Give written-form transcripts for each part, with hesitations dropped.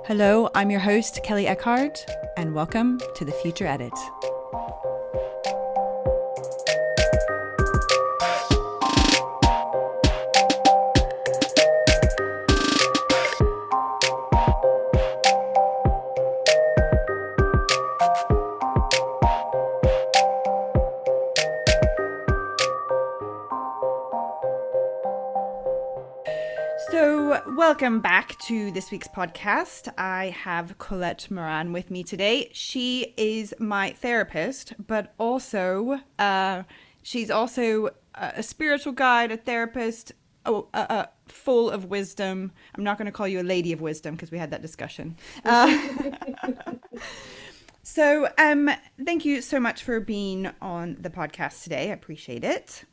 Hello, I'm your host, Kelly Eckhart, and welcome to The Future Edit. So, welcome back to this week's podcast. I have Colette Moran with me today. She is my therapist, but also she's also a spiritual guide, a therapist, full of wisdom. I'm not going to call you a lady of wisdom because we had that discussion. So, thank you so much for being on the podcast today. I appreciate it.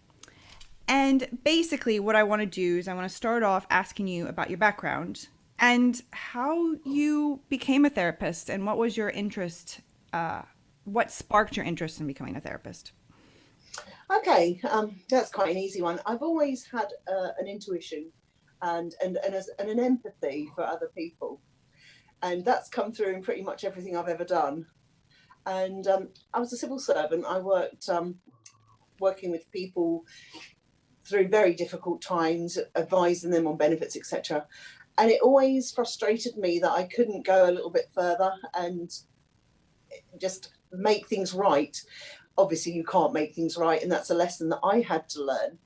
And basically what I want to do is I want to start off asking you about your background and how you became a therapist and what was your interest, what sparked your interest in becoming a therapist? Okay, that's quite an easy one. I've always had an intuition and an empathy for other people. And that's come through in pretty much everything I've ever done. And I was a civil servant. I worked working with people through very difficult times, advising them on benefits, etc. And it always frustrated me that I couldn't go a little bit further and just make things right. Obviously, you can't make things right, and that's a lesson that I had to learn.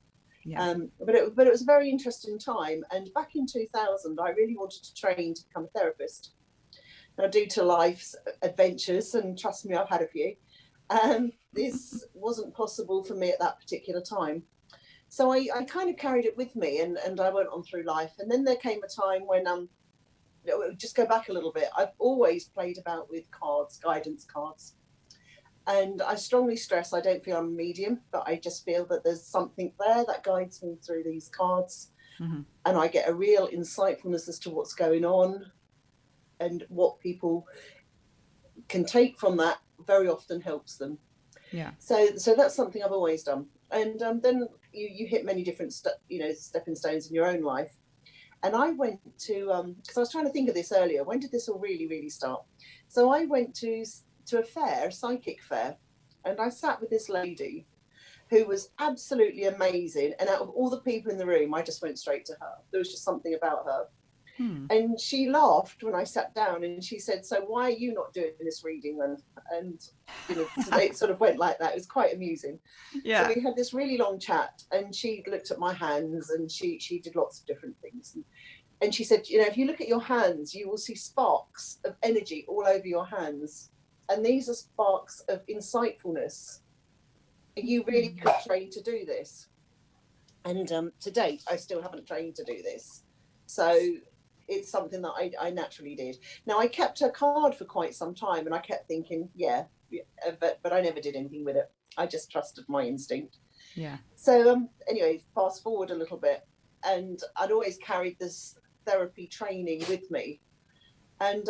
Yeah. But it was a very interesting time. And back in 2000, I really wanted to train to become a therapist. Now, due to life's adventures, and trust me, I've had a few, this wasn't possible for me at that particular time. So I kind of carried it with me and I went on through life. And then there came a time when, just go back a little bit, I've always played about with cards, guidance cards. And I strongly stress I don't feel I'm a medium, but I just feel that there's something there that guides me through these cards. Mm-hmm. And I get a real insightfulness as to what's going on and what people can take from that very often helps them. Yeah. So that's something I've always done. And then you hit many different stepping stones in your own life. And I went to because I was trying to think of this earlier. When did this all really start? So I went to a psychic fair, and I sat with this lady who was absolutely amazing. And out of all the people in the room, I just went straight to her. There was just something about her. And she laughed when I sat down and she said, "So why are you not doing this reading then?" And so it sort of went like that. It was quite amusing. Yeah. So we had this really long chat and she looked at my hands and she did lots of different things. And she said, if you look at your hands, you will see sparks of energy all over your hands. And these are sparks of insightfulness. You really could train to do this. And to date, I still haven't trained to do this. So it's something that I naturally did. Now, I kept her card for quite some time and I kept thinking, but I never did anything with it. I just trusted my instinct. Yeah. So anyway, fast forward a little bit, and I'd always carried this therapy training with me. And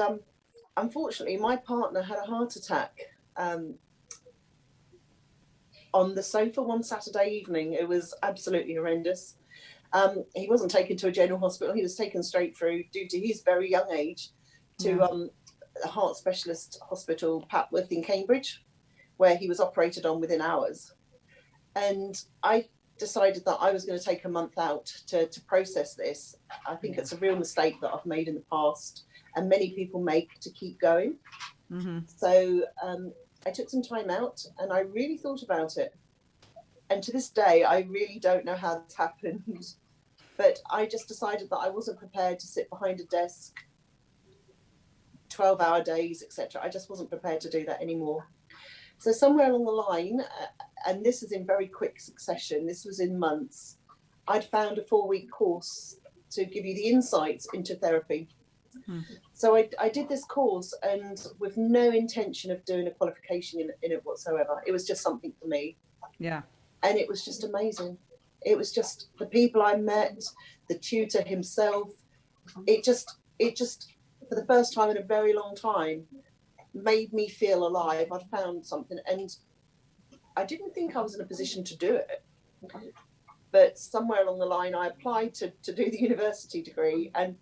unfortunately, my partner had a heart attack on the sofa one Saturday evening. It was absolutely horrendous. He wasn't taken to a general hospital. He was taken straight through, due to his very young age, to a heart specialist hospital, Papworth in Cambridge, where he was operated on within hours. And I decided that I was going to take a month out to process this. I think it's a real mistake that I've made in the past and many people make, to keep going. Mm-hmm. So I took some time out and I really thought about it. And to this day, I really don't know how this happened. But I just decided that I wasn't prepared to sit behind a desk 12-hour days, etc. I just wasn't prepared to do that anymore. So somewhere along the line, and this is in very quick succession, this was in months, I'd found a 4-week course to give you the insights into therapy. Mm-hmm. So I did this course, and with no intention of doing a qualification in it whatsoever. It was just something for me. Yeah. And it was just amazing. It was just the people I met, the tutor himself. It just, for the first time in a very long time, made me feel alive. I'd found something, and I didn't think I was in a position to do it. But somewhere along the line, I applied to do the university degree and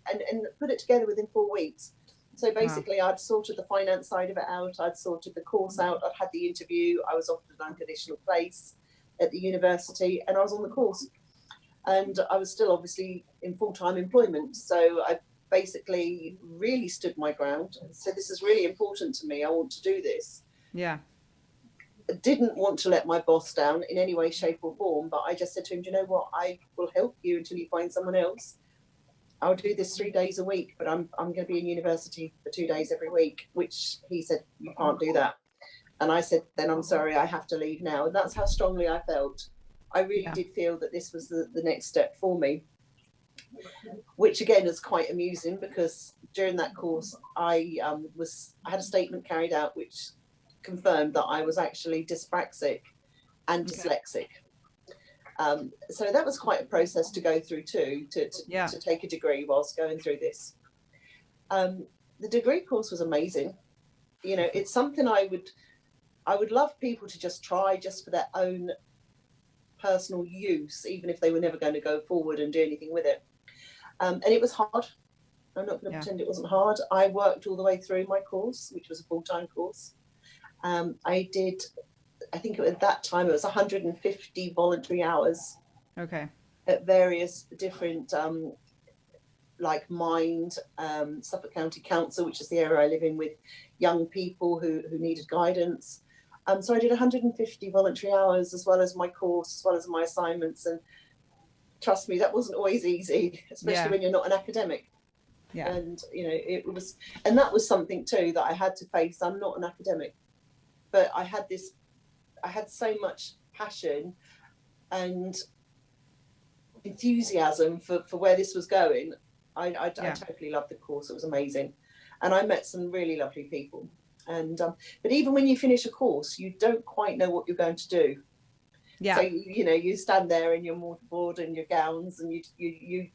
put it together within 4 weeks. So Wow. basically, I'd sorted the finance side of it out. I'd sorted the course out. I'd had the interview. I was offered an unconditional place at the university, and I was on the course. And I was still obviously in full-time employment. So I basically really stood my ground and said, this is really important to me. I want to do this. Yeah. I didn't want to let my boss down in any way, shape, or form, but I just said to him, do you know what? I will help you until you find someone else. I'll do this 3 days a week, but I'm going to be in university for 2 days every week, which he said, you can't do that. And I said, then I'm sorry, I have to leave now. And that's how strongly I felt. I really Yeah. did feel that this was the next step for me, which again is quite amusing because during that course, I had a statement carried out which confirmed that I was actually dyspraxic and dyslexic. So that was quite a process to go through too, to take a degree whilst going through this. The degree course was amazing. You know, it's something I would love people to just try just for their own personal use, even if they were never going to go forward and do anything with it. And it was hard. I'm not going to pretend it wasn't hard. I worked all the way through my course, which was a full-time course. I did, I think at that time it was 150 voluntary hours. Okay. At various different, like Mind, Suffolk County Council, which is the area I live in, with young people who needed guidance. So I did 150 voluntary hours, as well as my course, as well as my assignments. And trust me, that wasn't always easy, especially when you're not an academic. Yeah. And, you know, it was, and that was something too that I had to face. I'm not an academic, but I had so much passion and enthusiasm for where this was going. I totally loved the course. It was amazing. And I met some really lovely people. And but even when you finish a course, you don't quite know what you're going to do. Yeah. So you know, you stand there in your mortarboard and your gowns, and you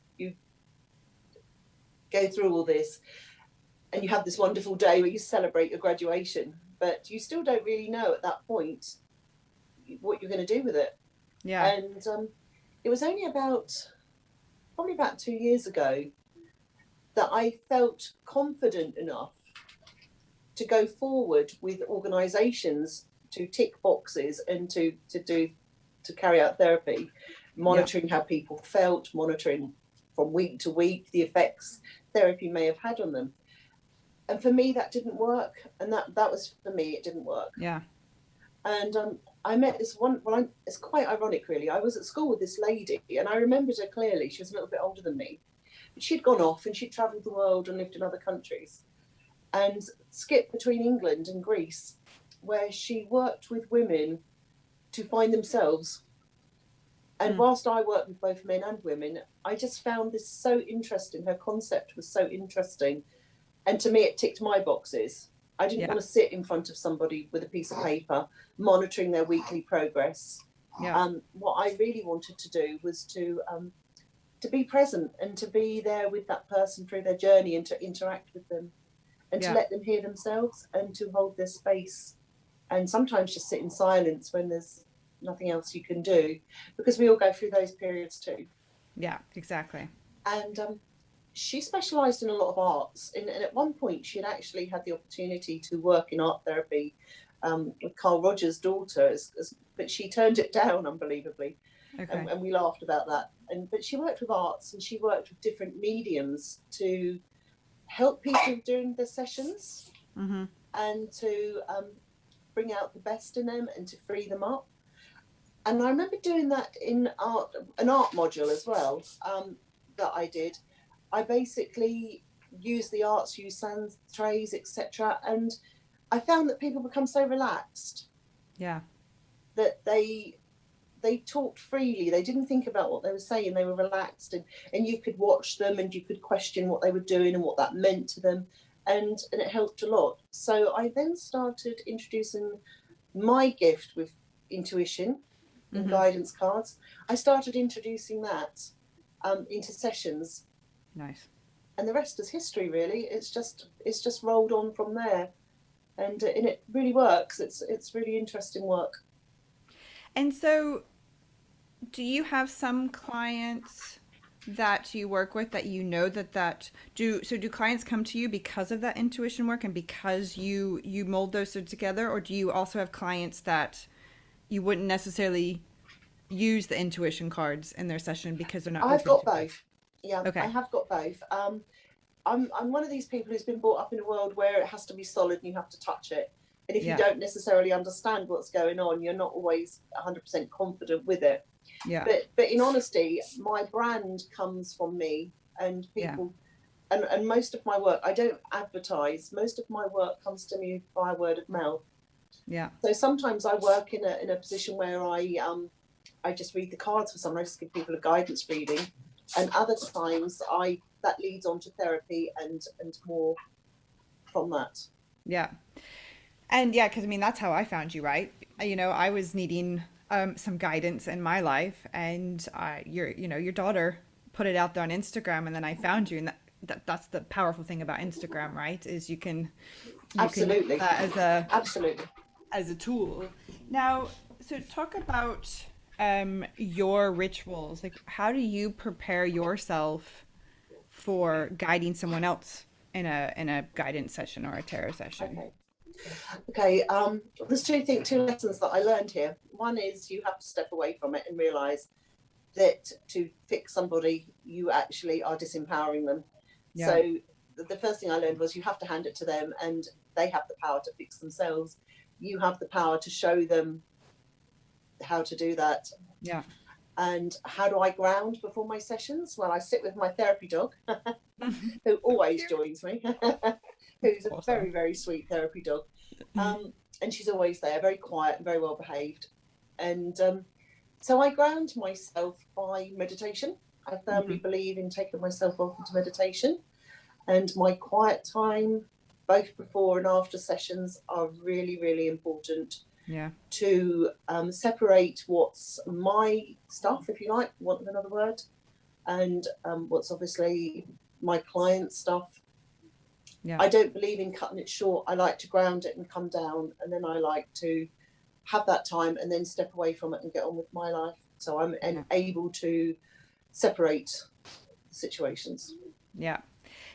go through all this, and you have this wonderful day where you celebrate your graduation, but you still don't really know at that point what you're going to do with it. Yeah. And it was only probably about 2 years ago that I felt confident enough to go forward with organisations to tick boxes and to carry out therapy, monitoring how people felt, monitoring from week to week the effects therapy may have had on them. And for me, that didn't work. And that was, for me, it didn't work. Yeah. And I met this one, it's quite ironic, really. I was at school with this lady, and I remembered her clearly. She was a little bit older than me. But she'd gone off and she'd travelled the world and lived in other countries, and skipped between England and Greece, where she worked with women to find themselves. And whilst I worked with both men and women, I just found this so interesting. Her concept was so interesting. And to me, it ticked my boxes. I didn't want to sit in front of somebody with a piece of paper monitoring their weekly progress. What I really wanted to do was to be present and to be there with that person through their journey, and to interact with them, and to let them hear themselves, and to hold their space, and sometimes just sit in silence when there's nothing else you can do, because we all go through those periods too. Yeah, exactly. And she specialised in a lot of arts, and at one point she had actually had the opportunity to work in art therapy with Carl Rogers' daughter, but she turned it down, unbelievably. Okay. And we laughed about that. But she worked with arts, and she worked with different mediums to help people during their sessions, and to bring out the best in them and to free them up. And I remember doing that in an art module as well, that I did. I basically used the arts, used sand trays, etc. And I found that people become so relaxed. Yeah. That they talked freely. They didn't think about what they were saying. They were relaxed, and you could watch them, and you could question what they were doing and what that meant to them. And it helped a lot. So I then started introducing my gift with intuition and guidance cards. I started introducing that into sessions. Nice. And the rest is history, really. It's just rolled on from there, and it really works. It's really interesting work. And so, do you have some clients that you work with that you know do clients come to you because of that intuition work and because you mold those two together, or do you also have clients that you wouldn't necessarily use the intuition cards in their session because they're not I've open got to it? both. Yeah, I Okay. have got both. I'm one of these people who's been brought up in a world where it has to be solid and you have to touch it. And if you Yeah. don't necessarily understand what's going on, you're not always 100% confident with it. Yeah. But in honesty, my brand comes from me, and Yeah. people, and most of my work, I don't advertise. Most of my work comes to me via word of mouth. Yeah. So sometimes I work in a position where I just read the cards for someone. I just give people a guidance reading, and other times that leads on to therapy and more from that. Yeah. And yeah, because I mean, that's how I found you, right? I was needing some guidance in my life, and your daughter put it out there on Instagram, and then I found you, and that's the powerful thing about Instagram, right? Is you can use Absolutely, that absolutely. as a tool. Now, so talk about your rituals. Like, how do you prepare yourself for guiding someone else in a guidance session or a tarot session? Okay. Okay, there's two lessons that I learned here. One is you have to step away from it and realize that to fix somebody, you actually are disempowering them. Yeah. So the first thing I learned was you have to hand it to them, and they have the power to fix themselves. You have the power to show them how to do that. Yeah. And how do I ground before my sessions? Well, I sit with my therapy dog, who always Cute. joins me, who's a Awesome. very, very sweet therapy dog. And she's always there, very quiet and very well behaved. And so I ground myself by meditation. I firmly Mhm. believe in taking myself off into meditation. And my quiet time, both before and after sessions, are really, really important Yeah. to separate what's my stuff, if you like, want another word, and what's obviously my client stuff. Yeah. I don't believe in cutting it short. I like to ground it and come down, and then I like to have that time and then step away from it and get on with my life. So I'm Yeah. able to separate situations. Yeah.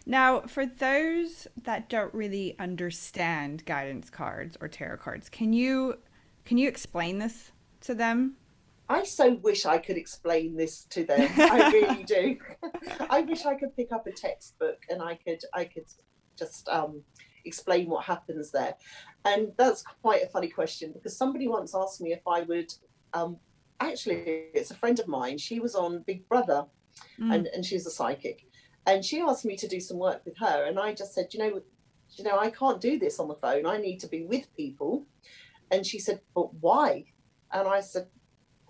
Now, for those that don't really understand guidance cards or tarot cards, can you explain this to them? I so wish I could explain this to them. I really do. I wish I could pick up a textbook and I could just explain what happens there. And that's quite a funny question, because somebody once asked me if I would. Um, Actually, it's a friend of mine. She was on Big Brother, Mm, and she's a psychic, and she asked me to do some work with her, and I just said, I can't do this on the phone. I need to be with people. And she said, but why? And I said,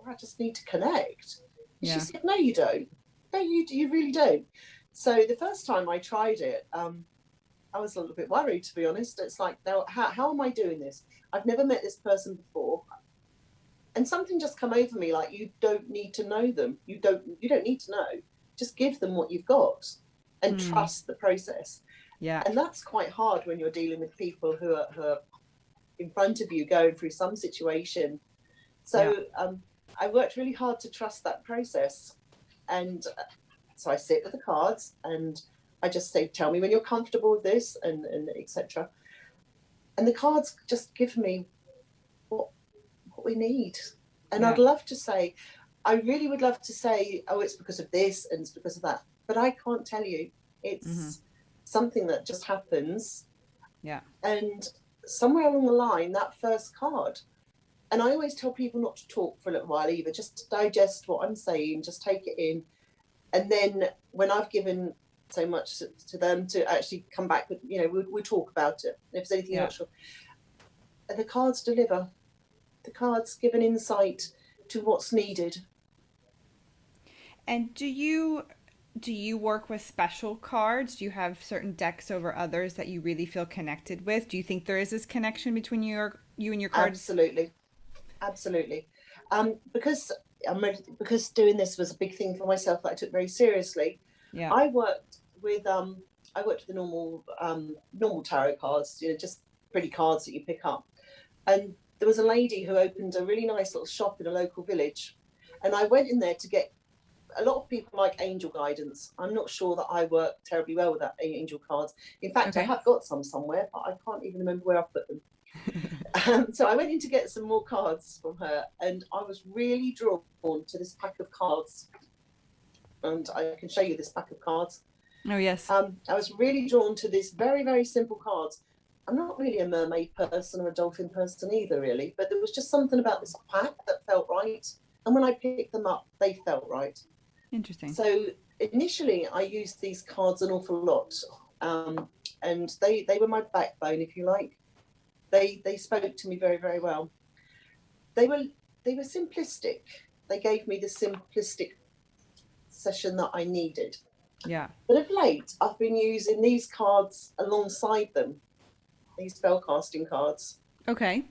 I just need to connect. And she yeah. said, no, you don't. No, you really don't. So the first time I tried it, I was a little bit worried, to be honest. It's like, now, how am I doing this? I've never met this person before. And something just come over me, like, you don't need to know them. You don't need to know. Just give them what you've got and Mm, trust the process. yeah. And that's quite hard when you're dealing with people who are in front of you going through some situation. Yeah. So I worked really hard to trust that process. And so I sit with the cards and I just say, tell me when you're comfortable with this, and etc. And the cards just give me what we need. And I'd Yeah. love to say, I really would love to say, oh, it's because of this and it's because of that. But I can't tell you. Hmm. It's something that just happens. Yeah. And somewhere along the line, that first card, and I always tell people not to talk for a little while either, just to digest what I'm saying, just take it in. And then when I've given so much to them, to actually come back with, we'll talk about it. And if there's anything you're Yeah. not sure. And the cards deliver. The cards give an insight to what's needed. And do you work with special cards? Do you have certain decks over others that you really feel connected with? Do you think there is this connection between you and your cards? Absolutely. Absolutely. Because because doing this was a big thing for myself that I took very seriously. Yeah. I worked with the normal tarot cards, just pretty cards that you pick up. And there was a lady who opened a really nice little shop in a local village, and I went in there to get. A lot of people like angel guidance. I'm not sure that I work terribly well with that angel cards. In fact, I Okay. have got some somewhere, but I can't even remember where I put them. So I went in to get some more cards from her, and I was really drawn to this pack of cards. And I can show you this pack of cards. Oh, yes. I was really drawn to this very, very simple cards. I'm not really a mermaid person or a dolphin person either, really, but there was just something about this pack that felt right. And when I picked them up, they felt right. Interesting. So initially, I used these cards an awful lot, and they were my backbone, if you like. They spoke to me very, very well. They were simplistic. They gave me the simplistic session that I needed. Yeah. But of late, I've been using these cards alongside them, these spellcasting cards, Okay.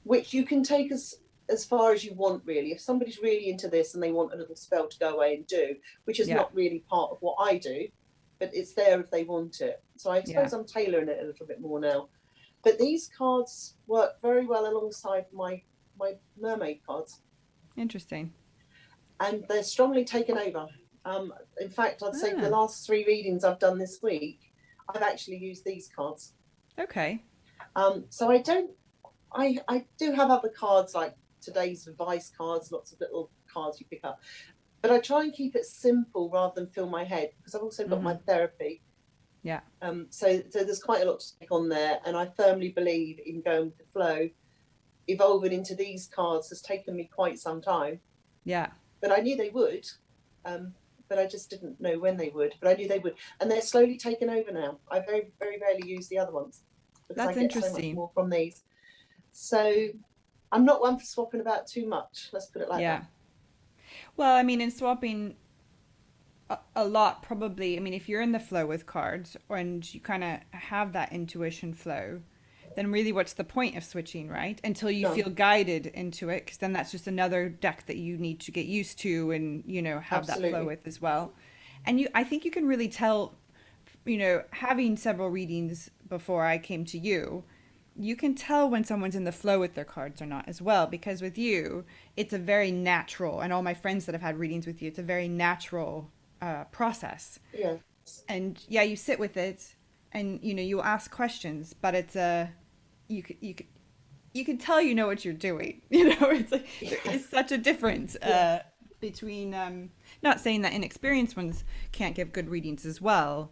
which you can take as far as you want, really. If somebody's really into this and they want a little spell to go away and do, which is not really part of what I do, but it's there if they want it. So I suppose I'm tailoring it a little bit more now. But these cards work very well alongside my mermaid cards. Interesting. And they're strongly taken over. In fact, I'd say the last 3 readings I've done this week, I've actually used these cards. Okay. So I do have other cards like today's advice cards, lots of little cards you pick up. But I try and keep it simple rather than fill my head, because I've also got my therapy. Yeah. So there's quite a lot to take on there. And I firmly believe in going with the flow. Evolving into these cards has taken me quite some time. Yeah. But I knew they would. But I just didn't know when they would. But I knew they would. And they're slowly taken over now. I very, very rarely use the other ones, because That's I get interesting. so much more from these. So I'm not one for swapping about too much. Let's put it like that. Well, I mean, in swapping a lot, probably, I mean, if you're in the flow with cards and you kind of have that intuition flow, then really what's the point of switching, right? Until you feel guided into it, because then that's just another deck that you need to get used to and, you know, have that flow with as well. And I think you can really tell, you know, having several readings before I came to you, you can tell when someone's in the flow with their cards or not as well, because with you, it's a very natural, and all my friends that have had readings with you, it's a very natural process. Yes. And yeah, you sit with it and, you know, you ask questions, but it's you can tell you know what you're doing. You know, it's like there is such a difference between not saying that inexperienced ones can't give good readings as well.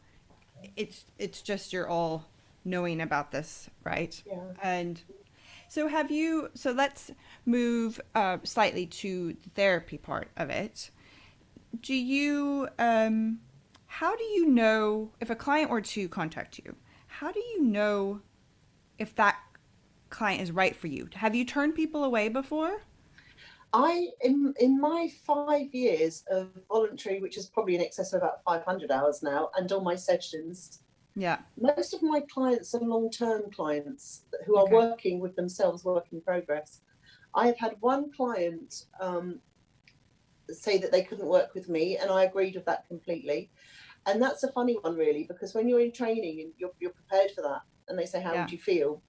It's just you're all knowing about this, right? Yeah. And so so let's move slightly to the therapy part of it. Do you how do you know if a client were to contact you, how do you know if that client is right for you? Have you turned people away before? In my 5 years of voluntary, which is probably in excess of about 500 hours now, and all my sessions, most of my clients are long-term clients who are working with themselves, work in progress. I have had one client say that they couldn't work with me, and I agreed with that completely. And that's a funny one, really, because when you're in training and you're prepared for that, and they say, how would you feel?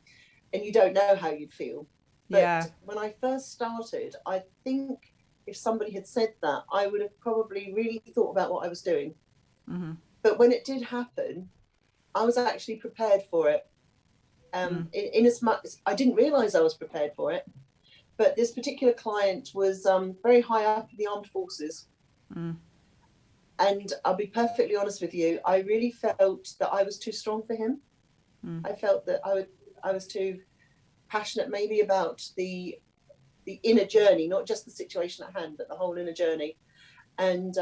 And you don't know how you'd feel. But when I first started, I think if somebody had said that, I would have probably really thought about what I was doing. Mm-hmm. But when it did happen, I was actually prepared for it. In as much as I didn't realise I was prepared for it. But this particular client was very high up in the armed forces. And I'll be perfectly honest with you, I really felt that I was too strong for him. I felt that I was too passionate maybe about the inner journey, not just the situation at hand, but the whole inner journey. And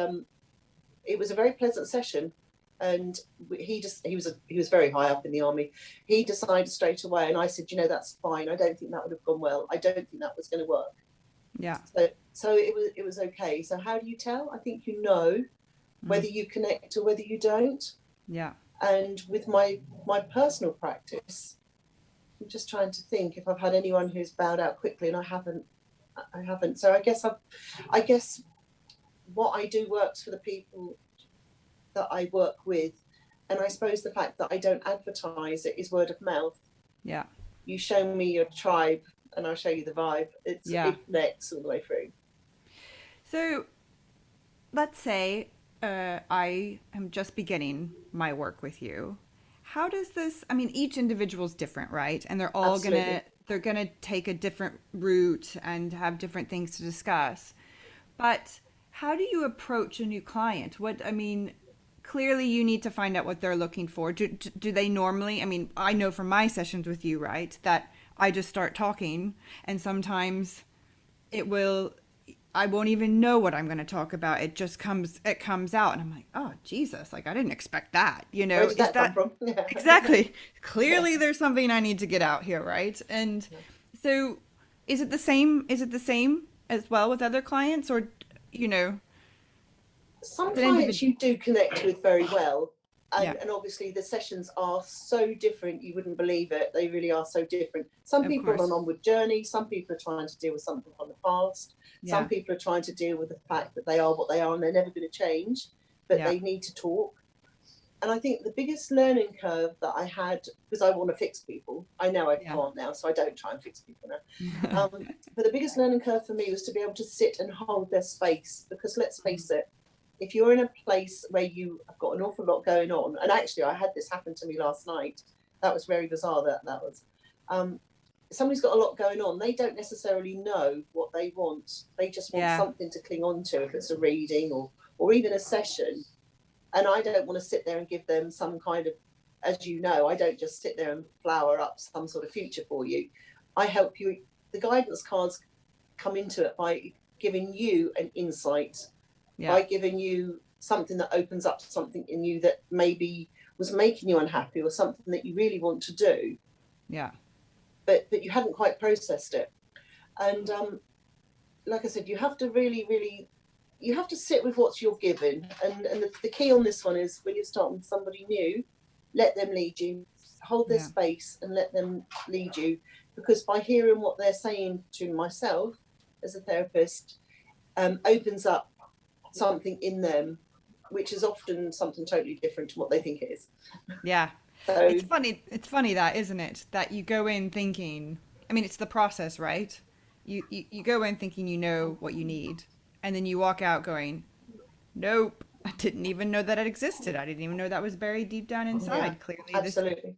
it was a very pleasant session. And he was very high up in the army. He decided straight away, and I said, you know, that's fine. I don't think that would have gone well. I don't think that was going to work. Yeah. So it was okay. So how do you tell? I think you know whether you connect or whether you don't. Yeah. And with my personal practice, I'm just trying to think if I've had anyone who's bowed out quickly, and I haven't. So I guess what I do works for the people that I work with, and I suppose the fact that I don't advertise it is word of mouth. Yeah. You show me your tribe, and I'll show you the vibe. It connects all the way through. So, let's say I am just beginning my work with you, how does this, I mean, each individual's different, right? And they're all Absolutely. gonna take a different route and have different things to discuss. But how do you approach a new client? What, I mean, clearly you need to find out what they're looking for. Do they normally, I mean, I know from my sessions with you, right, that I just start talking and sometimes it will, I won't even know what I'm going to talk about. It comes out and I'm like, oh, Jesus, like I didn't expect that. You Where know, did is that come that from? Yeah. exactly? Yeah. Clearly there's something I need to get out here, right? And Yeah. so is it the same as well with other clients or, you know, Some it's an clients individual? you do connect with very well. Yeah, And obviously the sessions are so different, you wouldn't believe it. They really are so different. Some of people are on course. an onward journey, some people are trying to deal with something from the past, some Yeah, people are trying to deal with the fact that they are what they are and they're never going to change, but yeah, they need to talk. And I think the biggest learning curve that I had, because I want to fix people, I know I yeah. can't now, so I don't try and fix people now. But the biggest learning curve for me was to be able to sit and hold their space, because let's face it, if you're in a place where you have got an awful lot going on, and actually I had this happen to me last night, that was very bizarre. That was. Somebody's got a lot going on. They don't necessarily know what they want. They just want Yeah, something to cling on to, if it's a reading or even a session. And I don't want to sit there and give them some kind of, as you know, I don't just sit there and flower up some sort of future for you. I help you. The guidance cards come into it by giving you an insight, yeah, by giving you something that opens up something in you that maybe was making you unhappy, or something that you really want to do, yeah, but you hadn't quite processed it. And like I said, you have to really you have to sit with what you're given. And the key on this one is, when you're starting with somebody new, let them lead you, hold their yeah, space and let them lead you. Because by hearing what they're saying to myself as a therapist, opens up something in them, which is often something totally different to what they think it is. yeah. So It's funny that, isn't it? That you go in thinking, I mean, it's the process, right? You go in thinking you know what you need, and then you walk out going, nope, I didn't even know that it existed. I didn't even know that was buried deep down yeah, inside. Clearly, this absolutely,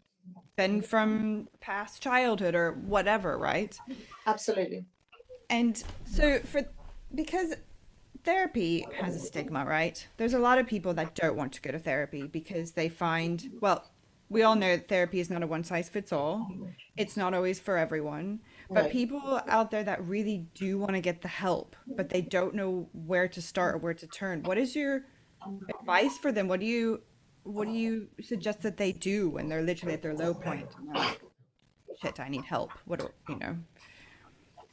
been from past childhood or whatever, right? absolutely, And so because therapy has a stigma, right? There's a lot of people that don't want to go to therapy because they find, well, we all know that therapy is not a one size fits all. It's not always for everyone. But no. people out there that really do want to get the help, but they don't know where to start or where to turn. What is your advice for them? What do you suggest that they do when they're literally at their low point and they're like, shit, I need help. What do you know?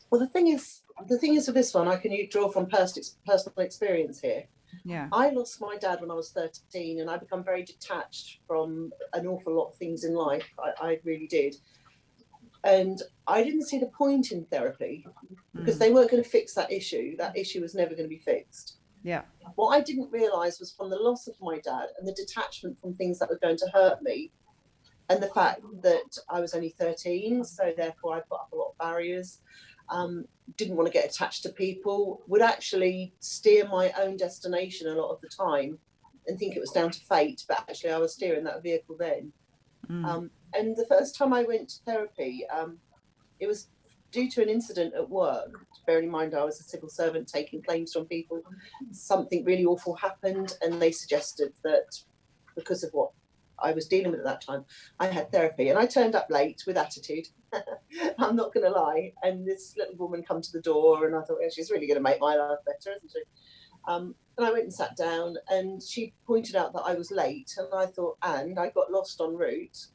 Well, the thing is with this one, I can draw from personal experience here. Yeah. I lost my dad when I was 13, and I become very detached from an awful lot of things in life. I really did. And I didn't see the point in therapy, because Mm. they weren't going to fix that issue. That issue was never going to be fixed. Yeah. What I didn't realise was, from the loss of my dad and the detachment from things that were going to hurt me, and the fact that I was only 13, so therefore I put up a lot of barriers, didn't want to get attached to people, would actually steer my own destination a lot of the time and think it was down to fate, but actually I was steering that vehicle then. Mm. And the first time I went to therapy, it was due to an incident at work. Bearing in mind I was a civil servant taking claims from people, something really awful happened, and they suggested that because of what I was dealing with at that time, I had therapy. And I turned up late with attitude. I'm not going to lie. And this little woman come to the door, and I thought, well, she's really going to make my life better, isn't she? And I went and sat down, and she pointed out that I was late. And I thought, and I got lost en route.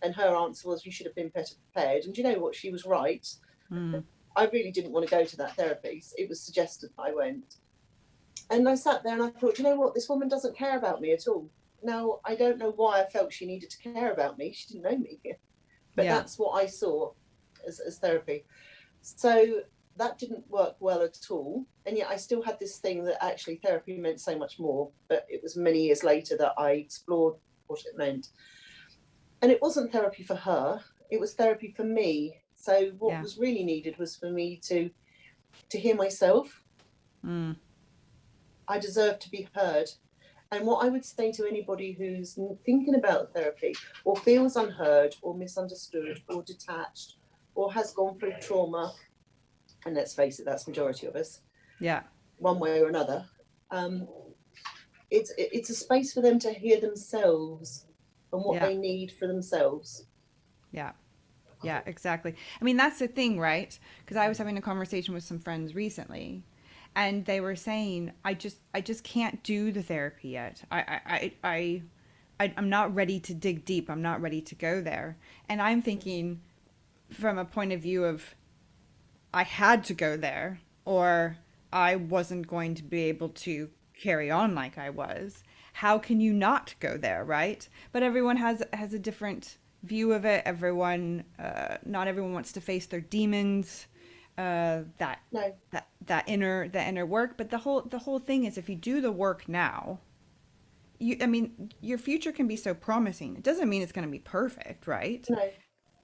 And her answer was, you should have been better prepared. And you know what? She was right. Mm. I really didn't want to go to that therapy. It was suggested I went. And I sat there and I thought, you know what? This woman doesn't care about me at all. Now, I don't know why I felt she needed to care about me. She didn't know me. But Yeah. that's what I saw as therapy. So that didn't work well at all. And yet I still had this thing that actually therapy meant so much more. But it was many years later that I explored what it meant. And it wasn't therapy for her, it was therapy for me. So what Yeah. was really needed was for me to hear myself. Mm. I deserve to be heard. And what I would say to anybody who's thinking about therapy or feels unheard or misunderstood or detached or has gone through trauma, and let's face it, that's the majority of us, Yeah. one way or another, it's a space for them to hear themselves and what Yeah. they need for themselves. Yeah. Yeah, exactly. I mean, that's the thing, right? Because I was having a conversation with some friends recently, and they were saying, I just can't do the therapy yet. I'm not ready to dig deep. I'm not ready to go there. And I'm thinking from a point of view of I had to go there, or I wasn't going to be able to carry on like I was. How can you not go there, right? But everyone has a different view of it. Everyone, not everyone wants to face their demons, that No, that inner work. But the whole thing is, if you do the work now, I mean, your future can be so promising. It doesn't mean it's going to be perfect, right? no,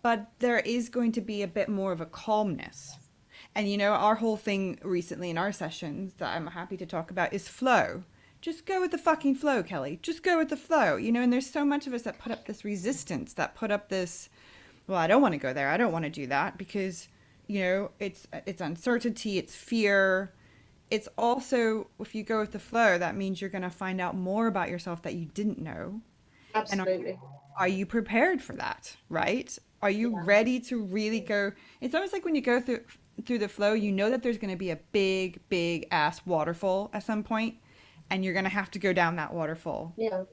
But there is going to be a bit more of a calmness. And our whole thing recently in our sessions that I'm happy to talk about is flow. Just go with the fucking flow, Kelly. Just go with the flow. And there's so much of us that put up this resistance, that put up this, well, I don't want to go there. I don't want to do that because, it's uncertainty, it's fear. It's also, if you go with the flow, that means you're going to find out more about yourself that you didn't know. And absolutely. are you prepared for that, right? Are you Yeah. ready to really go? It's almost like when you go through the flow, you know that there's going to be a big ass waterfall at some point, and you're going to have to go down that waterfall. Yeah.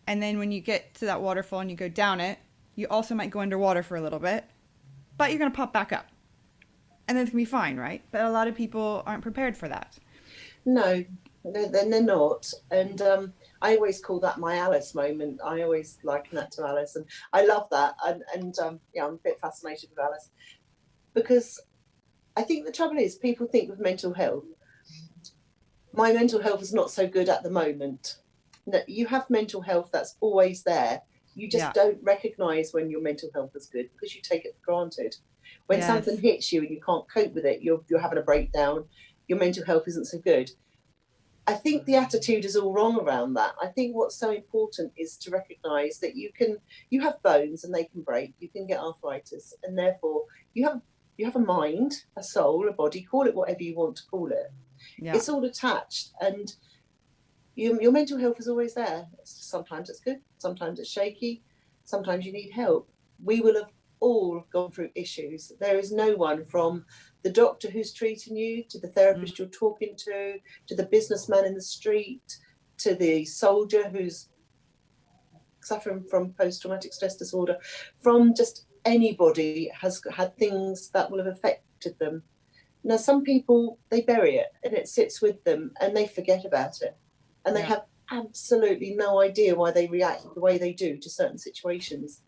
And then when you get to that waterfall and you go down it, you also might go underwater for a little bit, but you're going to pop back up. And then it's going to be fine, right? But a lot of people aren't prepared for that. No, they're not. And I always call that my Alice moment. I always liken that to Alice, and I love that. And yeah, I'm a bit fascinated with Alice because I think the trouble is people think with mental health, my mental health is not so good at the moment. No, you have mental health that's always there. You just Yeah. don't recognize when your mental health is good because you take it for granted. When something Yes. hits you and you can't cope with it, you're having a breakdown. Your mental health isn't so good. I think the attitude is all wrong around that. I think what's so important is to recognize that you have bones and they can break. You can get arthritis, and therefore you have a mind, a soul, a body. Call it whatever you want to call it. Yeah. It's all attached, and your mental health is always there. Sometimes it's good, sometimes it's shaky, sometimes you need help. We will have all gone through issues. There is no one from the doctor who's treating you, to the Mm. therapist you're talking to the businessman in the street, to the soldier who's suffering from post-traumatic stress disorder, from just anybody has had things that will have affected them. Now, some people, they bury it and it sits with them and they forget about it. And they Yeah. have absolutely no idea why they react the way they do to certain situations.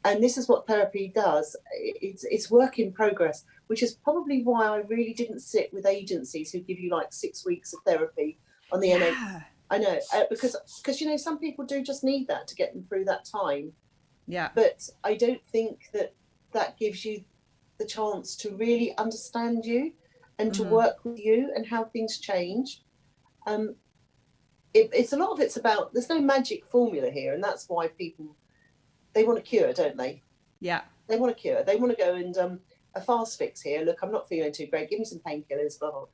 And this is what therapy does. It's work in progress, which is probably why I really didn't sit with agencies who give you like 6 weeks of therapy on the NHS. Yeah. I know, because some people do just need that to get them through that time. Yeah. But I don't think that gives you the chance to really understand you and to Hmm. work with you and how things change. Um, it's a lot of it's about, there's no magic formula here, and that's why people, they want a cure, don't they? Yeah. They want a cure. They want to go and a fast fix here. Look, I'm not feeling too great. Give me some painkillers. Blah, blah.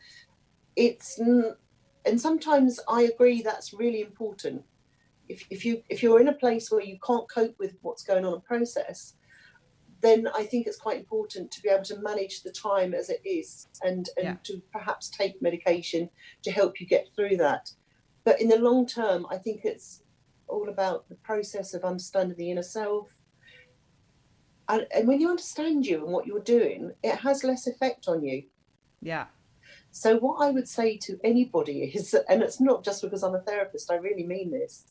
It's and sometimes I agree that's really important. If you're in a place where you can't cope with what's going on in process, then I think it's quite important to be able to manage the time as it is, and Yeah. to perhaps take medication to help you get through that. But in the long term, I think it's all about the process of understanding the inner self. And when you understand you and what you're doing, it has less effect on you. Yeah. So what I would say to anybody is, and it's not just because I'm a therapist, I really mean this,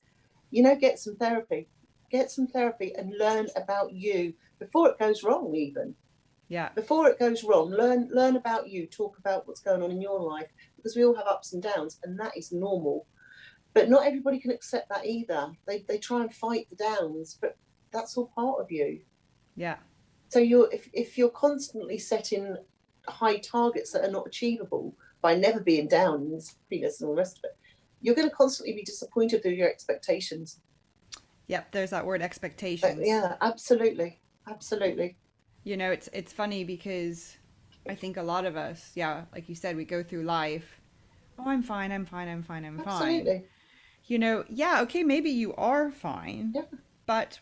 get some therapy. Get some therapy and learn about you before it goes wrong, even. Yeah. Before it goes wrong, learn about you, talk about what's going on in your life, because we all have ups and downs, and that is normal. But not everybody can accept that either. They try and fight the downs, but that's all part of you. Yeah. So if you're constantly setting high targets that are not achievable by never being down and happiness and all the rest of it, you're going to constantly be disappointed with your expectations. Yep, there's that word expectations. Yeah, absolutely. Absolutely. You know, it's funny because I think a lot of us, yeah, like you said, we go through life. Oh, I'm fine, I'm fine, I'm fine, I'm fine. Absolutely. You know, yeah, okay, maybe you are fine, Yeah, but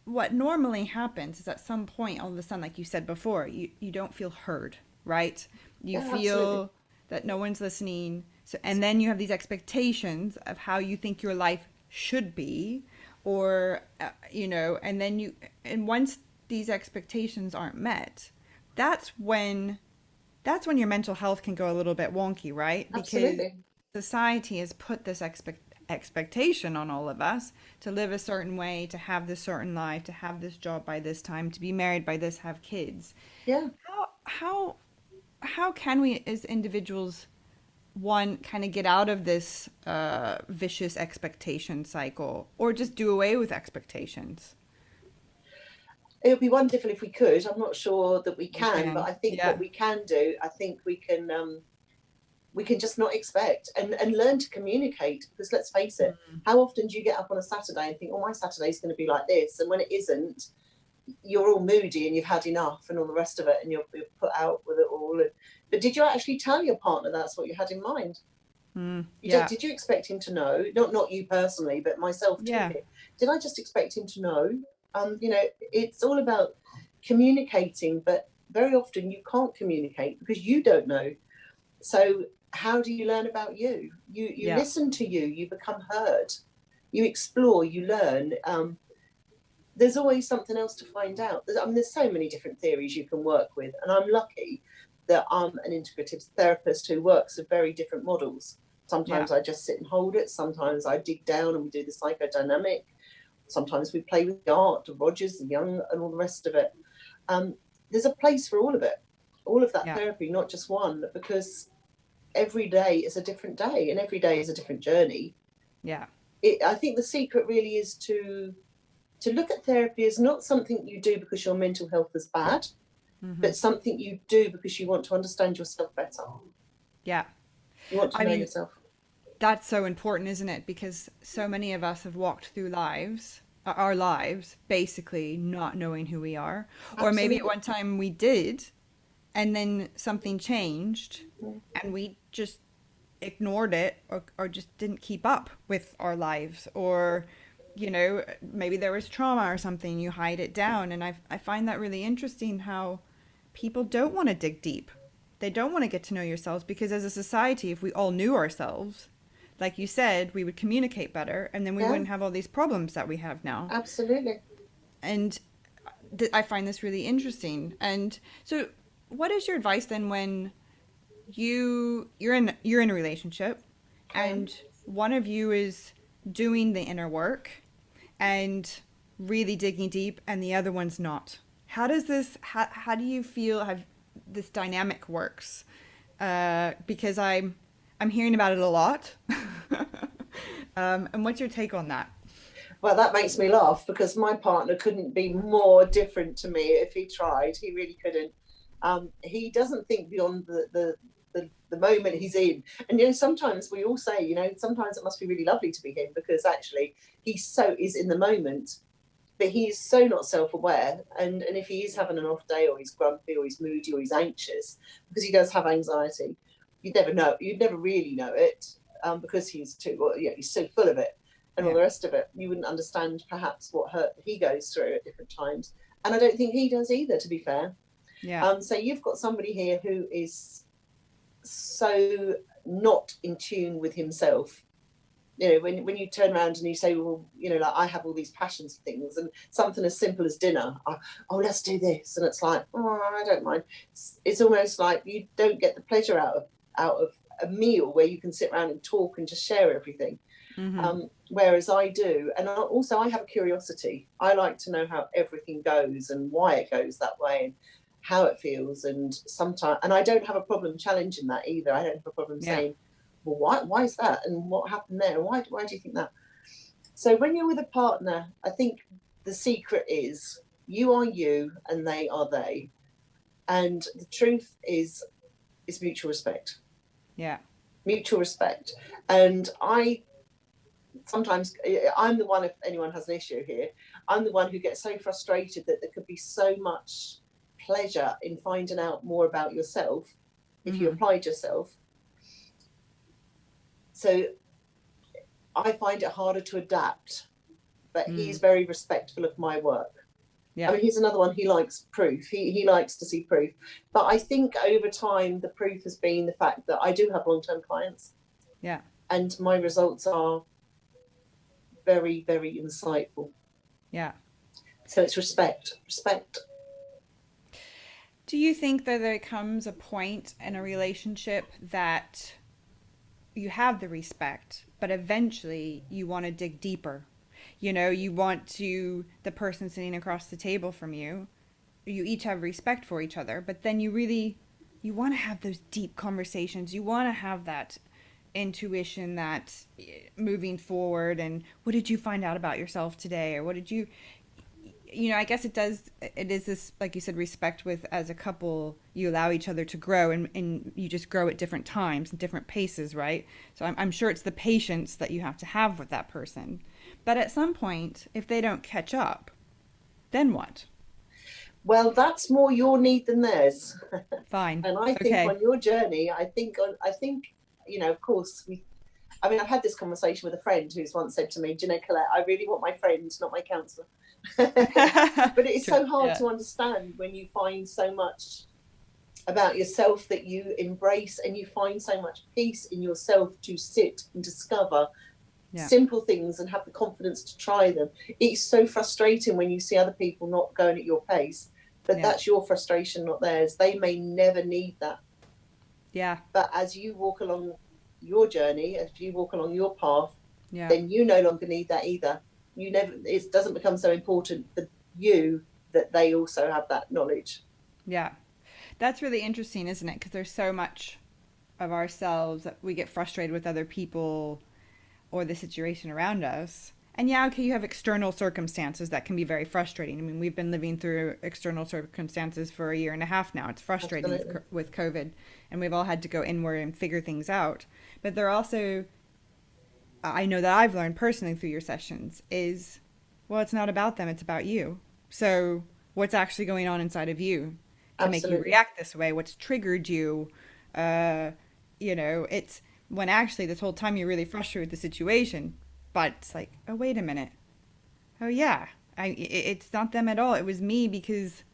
what normally happens is at some point, all of a sudden, like you said before, you don't feel heard, right? You yeah, absolutely. feel that no one's listening. So, and then you have these expectations of how you think your life should be, or, you know, and then and once these expectations aren't met, that's when that's when your mental health can go a little bit wonky, right? Because Absolutely. society has put this expectation on all of us to live a certain way, to have this certain life, to have this job by this time, to be married by this, have kids. Yeah. How how can we as individuals one kind of get out of this vicious expectation cycle or just do away with expectations? It would be wonderful if we could. I'm not sure that we We can, but can. I think what Yeah. we can do, I think we can just not expect and learn to communicate, because let's face it, Mm. how often do you get up on a Saturday and think, oh, my Saturday's going to be like this, and when it isn't, you're all moody and you've had enough and all the rest of it, and you're put out with it all. But did you actually tell your partner that's what you had in mind? Mm. You just, Yeah. did you expect him to know? Not you personally, but myself too. Yeah. Did I just expect him to know? You know, it's all about communicating, but very often you can't communicate because you don't know. So how do you learn about you? You Yeah. listen to you. You become heard. You explore. You learn. There's always something else to find out. I mean, there's so many different theories you can work with, and I'm lucky that I'm an integrative therapist who works with very different models. Yeah. Sometimes I just sit and hold it. Sometimes I dig down and we do the psychodynamic. Sometimes we play with the art, the Rogers, the Young, and all the rest of it. Um, there's a place for all of it, all of that Yeah. therapy, not just one, because every day is a different day and every day is a different journey. Yeah. I think the secret really is to look at therapy as not something you do because your mental health is bad, Mm-hmm. but something you do because you want to understand yourself better. Yeah. You want to I know mean, yourself. that's so important, isn't it? Because so many of us have walked through our lives, basically not knowing who we are. Or maybe at Absolutely. one time we did, and then something changed, Mm. and we just ignored it or just didn't keep up with our lives. Or, you know, maybe there was trauma or something, you hide it down. And I find that really interesting how people don't want to dig deep. They don't want to get to know yourselves because as a society, if we all knew ourselves, like you said, we would communicate better and then we Yeah, wouldn't have all these problems that we have now. absolutely. And I find this really interesting. And so, what is your advice then when you're in a relationship Um, and one of you is doing the inner work and really digging deep and the other one's not? How does this how do you feel have this dynamic works? Because I'm hearing about it a lot. And what's your take on that? well, that makes me laugh because my partner couldn't be more different to me if he tried. He really couldn't. He doesn't think beyond the moment he's in. And you know, sometimes we all say, you know, sometimes it must be really lovely to be him because actually he so is in the moment, but he's so not self-aware. And if he is having an off day or he's grumpy or he's moody or he's anxious, because he does have anxiety, you'd never know. You'd never really know it because he's too, well, yeah, he's so full of it and all Yeah. the rest of it. You wouldn't understand perhaps what hurt he goes through at different times. And I don't think he does either, to be fair. Yeah. So you've got somebody here who is so not in tune with himself. You know, when you turn around and you say, well, you know, like I have all these passions for things, and something as simple as dinner, oh, let's do this, and it's like, oh, I don't mind. It's almost like you don't get the pleasure out of a meal where you can sit around and talk and just share everything. Mm-hmm. Whereas I do, and also I have a curiosity. I like to know how everything goes and why it goes that way and how it feels. And sometimes, and I don't have a problem challenging that either. I don't have a problem Yeah. saying, well, why is that? And what happened there? Why do you think that? So when you're with a partner, I think the secret is you are you and they are they. And the truth is mutual respect. Yeah. mutual respect. And sometimes I'm the one, if anyone has an issue here, I'm the one who gets so frustrated that there could be so much pleasure in finding out more about yourself if you applied yourself. So I find it harder to adapt, but he's very respectful of my work. Yeah. I mean, he's another one, he likes proof. He likes to see proof. But I think over time, the proof has been the fact that I do have long-term clients. Yeah. And my results are very, very insightful. Yeah. So it's respect. Do you think that there comes a point in a relationship that you have the respect, but eventually you want to dig deeper? You know, you want to, the person sitting across the table from you, you each have respect for each other, but then you want to have those deep conversations. You want to have that intuition that moving forward, and what did you find out about yourself today, or what did you I guess it is this, like you said, respect with, as a couple, you allow each other to grow, and you just grow at different times and different paces, right? So I'm sure it's the patience that you have to have with that person. But at some point, if they don't catch up, then what? Well, that's more your need than theirs. Fine. And I think on your journey, I think, of course, I've had this conversation with a friend who's once said to me, do you know, Colette, I really want my friend, not my counsellor. But it's so hard to understand when you find so much about yourself that you embrace, and you find so much peace in yourself to sit and discover simple things and have the confidence to try them. It's so frustrating when you see other people not going at your pace, but that's your frustration, not theirs. They may never need that. Yeah. But as you walk along your journey, as you walk along your path, then you no longer need that either. It doesn't become so important for you that they also have that knowledge. Yeah. That's really interesting, isn't it? Because there's so much of ourselves that we get frustrated with other people or the situation around us. And you have external circumstances that can be very frustrating. I mean, we've been living through external circumstances for a year and a half now. It's frustrating with COVID, and we've all had to go inward and figure things out. But there also, I know that I've learned personally through your sessions is, well, it's not about them, it's about you. So what's actually going on inside of you to make you react this way? What's triggered you? It's when actually this whole time you're really frustrated with the situation, but it's like, oh, wait a minute. Oh yeah, it's not them at all. It was me because,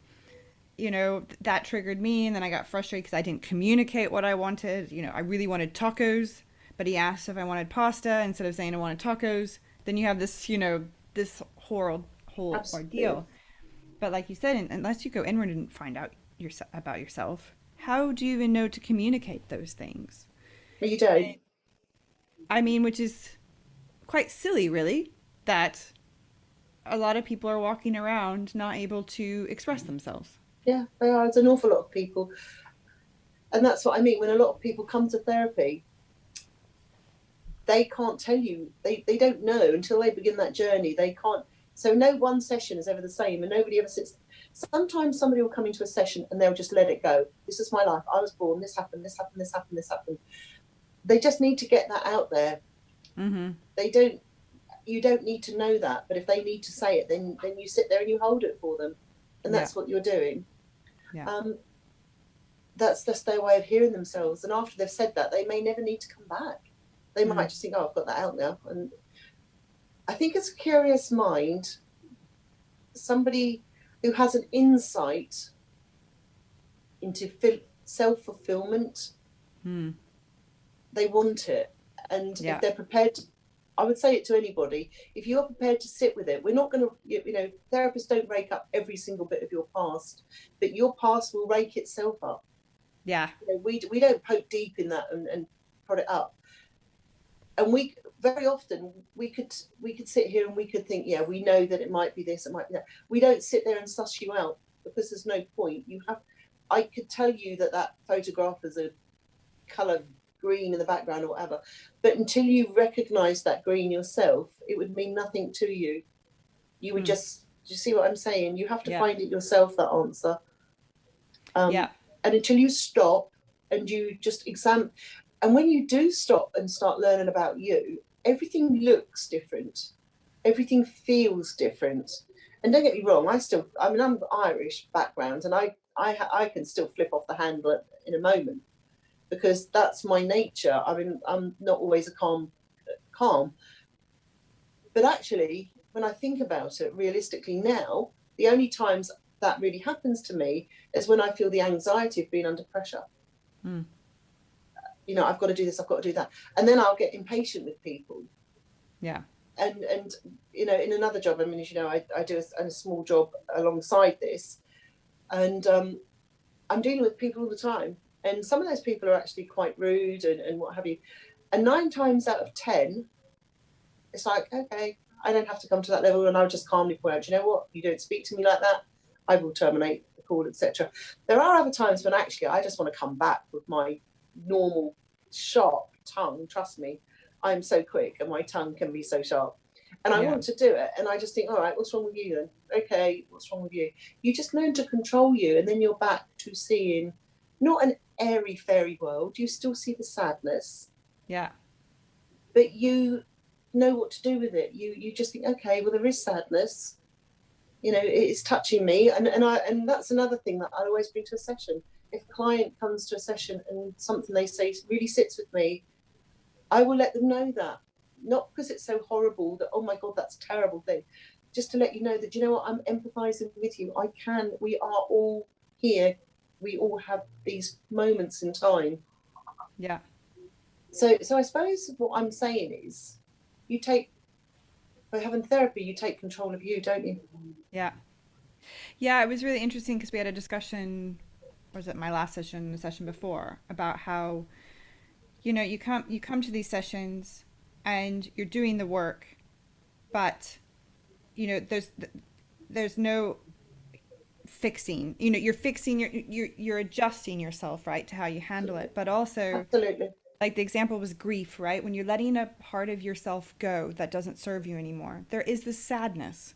that triggered me, and then I got frustrated because I didn't communicate what I wanted. I really wanted tacos, but he asked if I wanted pasta instead of saying I wanted tacos. Then you have this, this whole ordeal. But like you said, unless you go inward and find out about yourself, how do you even know to communicate those things? You don't. I mean, which is quite silly, really, that a lot of people are walking around not able to express themselves. Yeah, they are. It's an awful lot of people. And that's what I mean. When a lot of people come to therapy, they can't tell you. They don't know until they begin that journey. They can't. So no one session is ever the same, and nobody ever sits. Sometimes somebody will come into a session and they'll just let it go. This is my life. I was born. This happened. This happened. This happened. This happened. They just need to get that out there. Mm-hmm. You don't need to know that, but if they need to say it, then you sit there and you hold it for them, and that's what you're doing. Yeah. That's just their way of hearing themselves, and after they've said that, they may never need to come back. They might just think, oh, I've got that out now. And I think it's a curious mind, somebody who has an insight into self-fulfillment. They want it, and if they're prepared to, I would say it to anybody, if you're prepared to sit with it, we're not going to, therapists don't rake up every single bit of your past, but your past will rake itself up. Yeah. We don't poke deep in that and prod it up. And we very often we could sit here and we could think, we know that it might be this, it might be that. We don't sit there and suss you out, because there's no point. I could tell you that photograph is a colour green in the background or whatever, but until you recognize that green yourself, it would mean nothing to you. You would just, do you see what I'm saying? You have to find it yourself, that answer. And until you stop and you just examine, And when you do stop and start learning about you, everything looks different. Everything feels different. And don't get me wrong, I'm Irish background, and I can still flip off the handle in a moment, because that's my nature. I mean, I'm not always a calm. But actually, when I think about it realistically now, the only times that really happens to me is when I feel the anxiety of being under pressure. Mm. You know, I've got to do this, I've got to do that. And then I'll get impatient with people. Yeah. And you know, in another job, I mean, as you know, I do a small job alongside this. And I'm dealing with people all the time. And some of those people are actually quite rude and what have you. And 9 times out of 10, it's like, okay, I don't have to come to that level, and I'll just calmly point out, you know what, you don't speak to me like that, I will terminate the call, etc. There are other times when actually I just want to come back with my normal sharp tongue. Trust me, I'm so quick and my tongue can be so sharp. And I want to do it. And I just think, all right, what's wrong with you then? Okay, what's wrong with you? You just learn to control you, and then you're back to seeing not an airy fairy world. You still see the sadness. Yeah. But you know what to do with it. You just think, okay, well, there is sadness. You know, it's touching me. And that's another thing that I always bring to a session. If a client comes to a session and something they say really sits with me, I will let them know that. Not because it's so horrible that, oh my God, that's a terrible thing. Just to let you know that, you know what, I'm empathizing with you. We are all here. We all have these moments in time. Yeah. So I suppose what I'm saying is, by having therapy, you take control of you, don't you? Yeah. Yeah, it was really interesting because we had a discussion, or was it my last session, the session before, about how, you know, you come to these sessions and you're doing the work, but, you know, there's no fixing. You know, you're fixing you're adjusting yourself, right, to how you handle it, but also, Absolutely. like the example was grief, right? When you're letting a part of yourself go that doesn't serve you anymore, there is this sadness.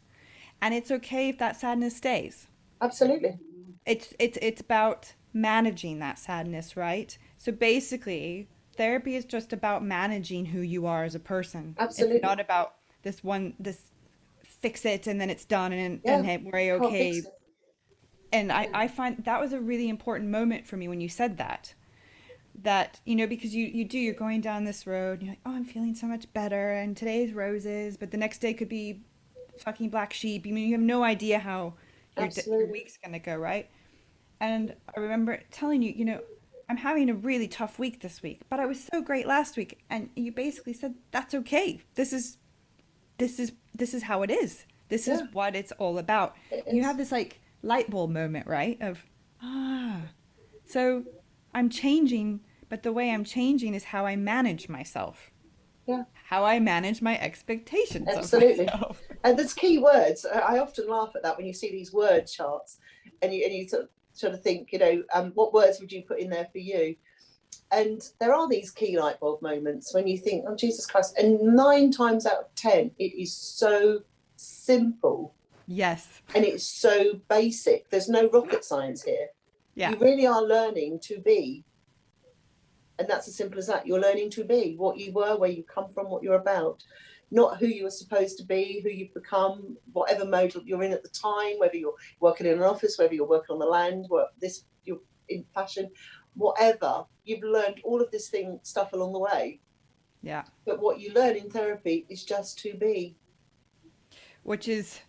And it's okay if that sadness stays. Absolutely. It's about managing that sadness, right? So basically, therapy is just about managing who you are as a person. Absolutely. It's not about this fix it and then it's done and hey, we're Can't okay. fix it. And I find that was a really important moment for me when you said that. That, you know, because you're going down this road and you're like, oh, I'm feeling so much better and today's roses, but the next day could be fucking black sheep. I mean, you have no idea how your week's gonna go, right? And I remember telling you, you know, I'm having a really tough week this week, but I was so great last week, and you basically said that's okay. This is how it is. This is what it's all about. You have this like light bulb moment, right? Of so I'm changing, but the way I'm changing is how I manage myself. Yeah. How I manage my expectations Absolutely. of myself. And there's key words. I often laugh at that when you see these word charts, and you sort of think, you know, what words would you put in there for you? And there are these key light bulb moments when you think, oh, Jesus Christ. And 9 times out of 10, it is so simple. Yes. And it's so basic. There's no rocket science here. Yeah. You really are learning to be. And that's as simple as that. You're learning to be what you were, where you come from, what you're about. Not who you were supposed to be, who you've become, whatever mode you're in at the time, whether you're working in an office, whether you're working on the land, you're in fashion, whatever. You've learned all of this stuff along the way. Yeah. But what you learn in therapy is just to be. Which is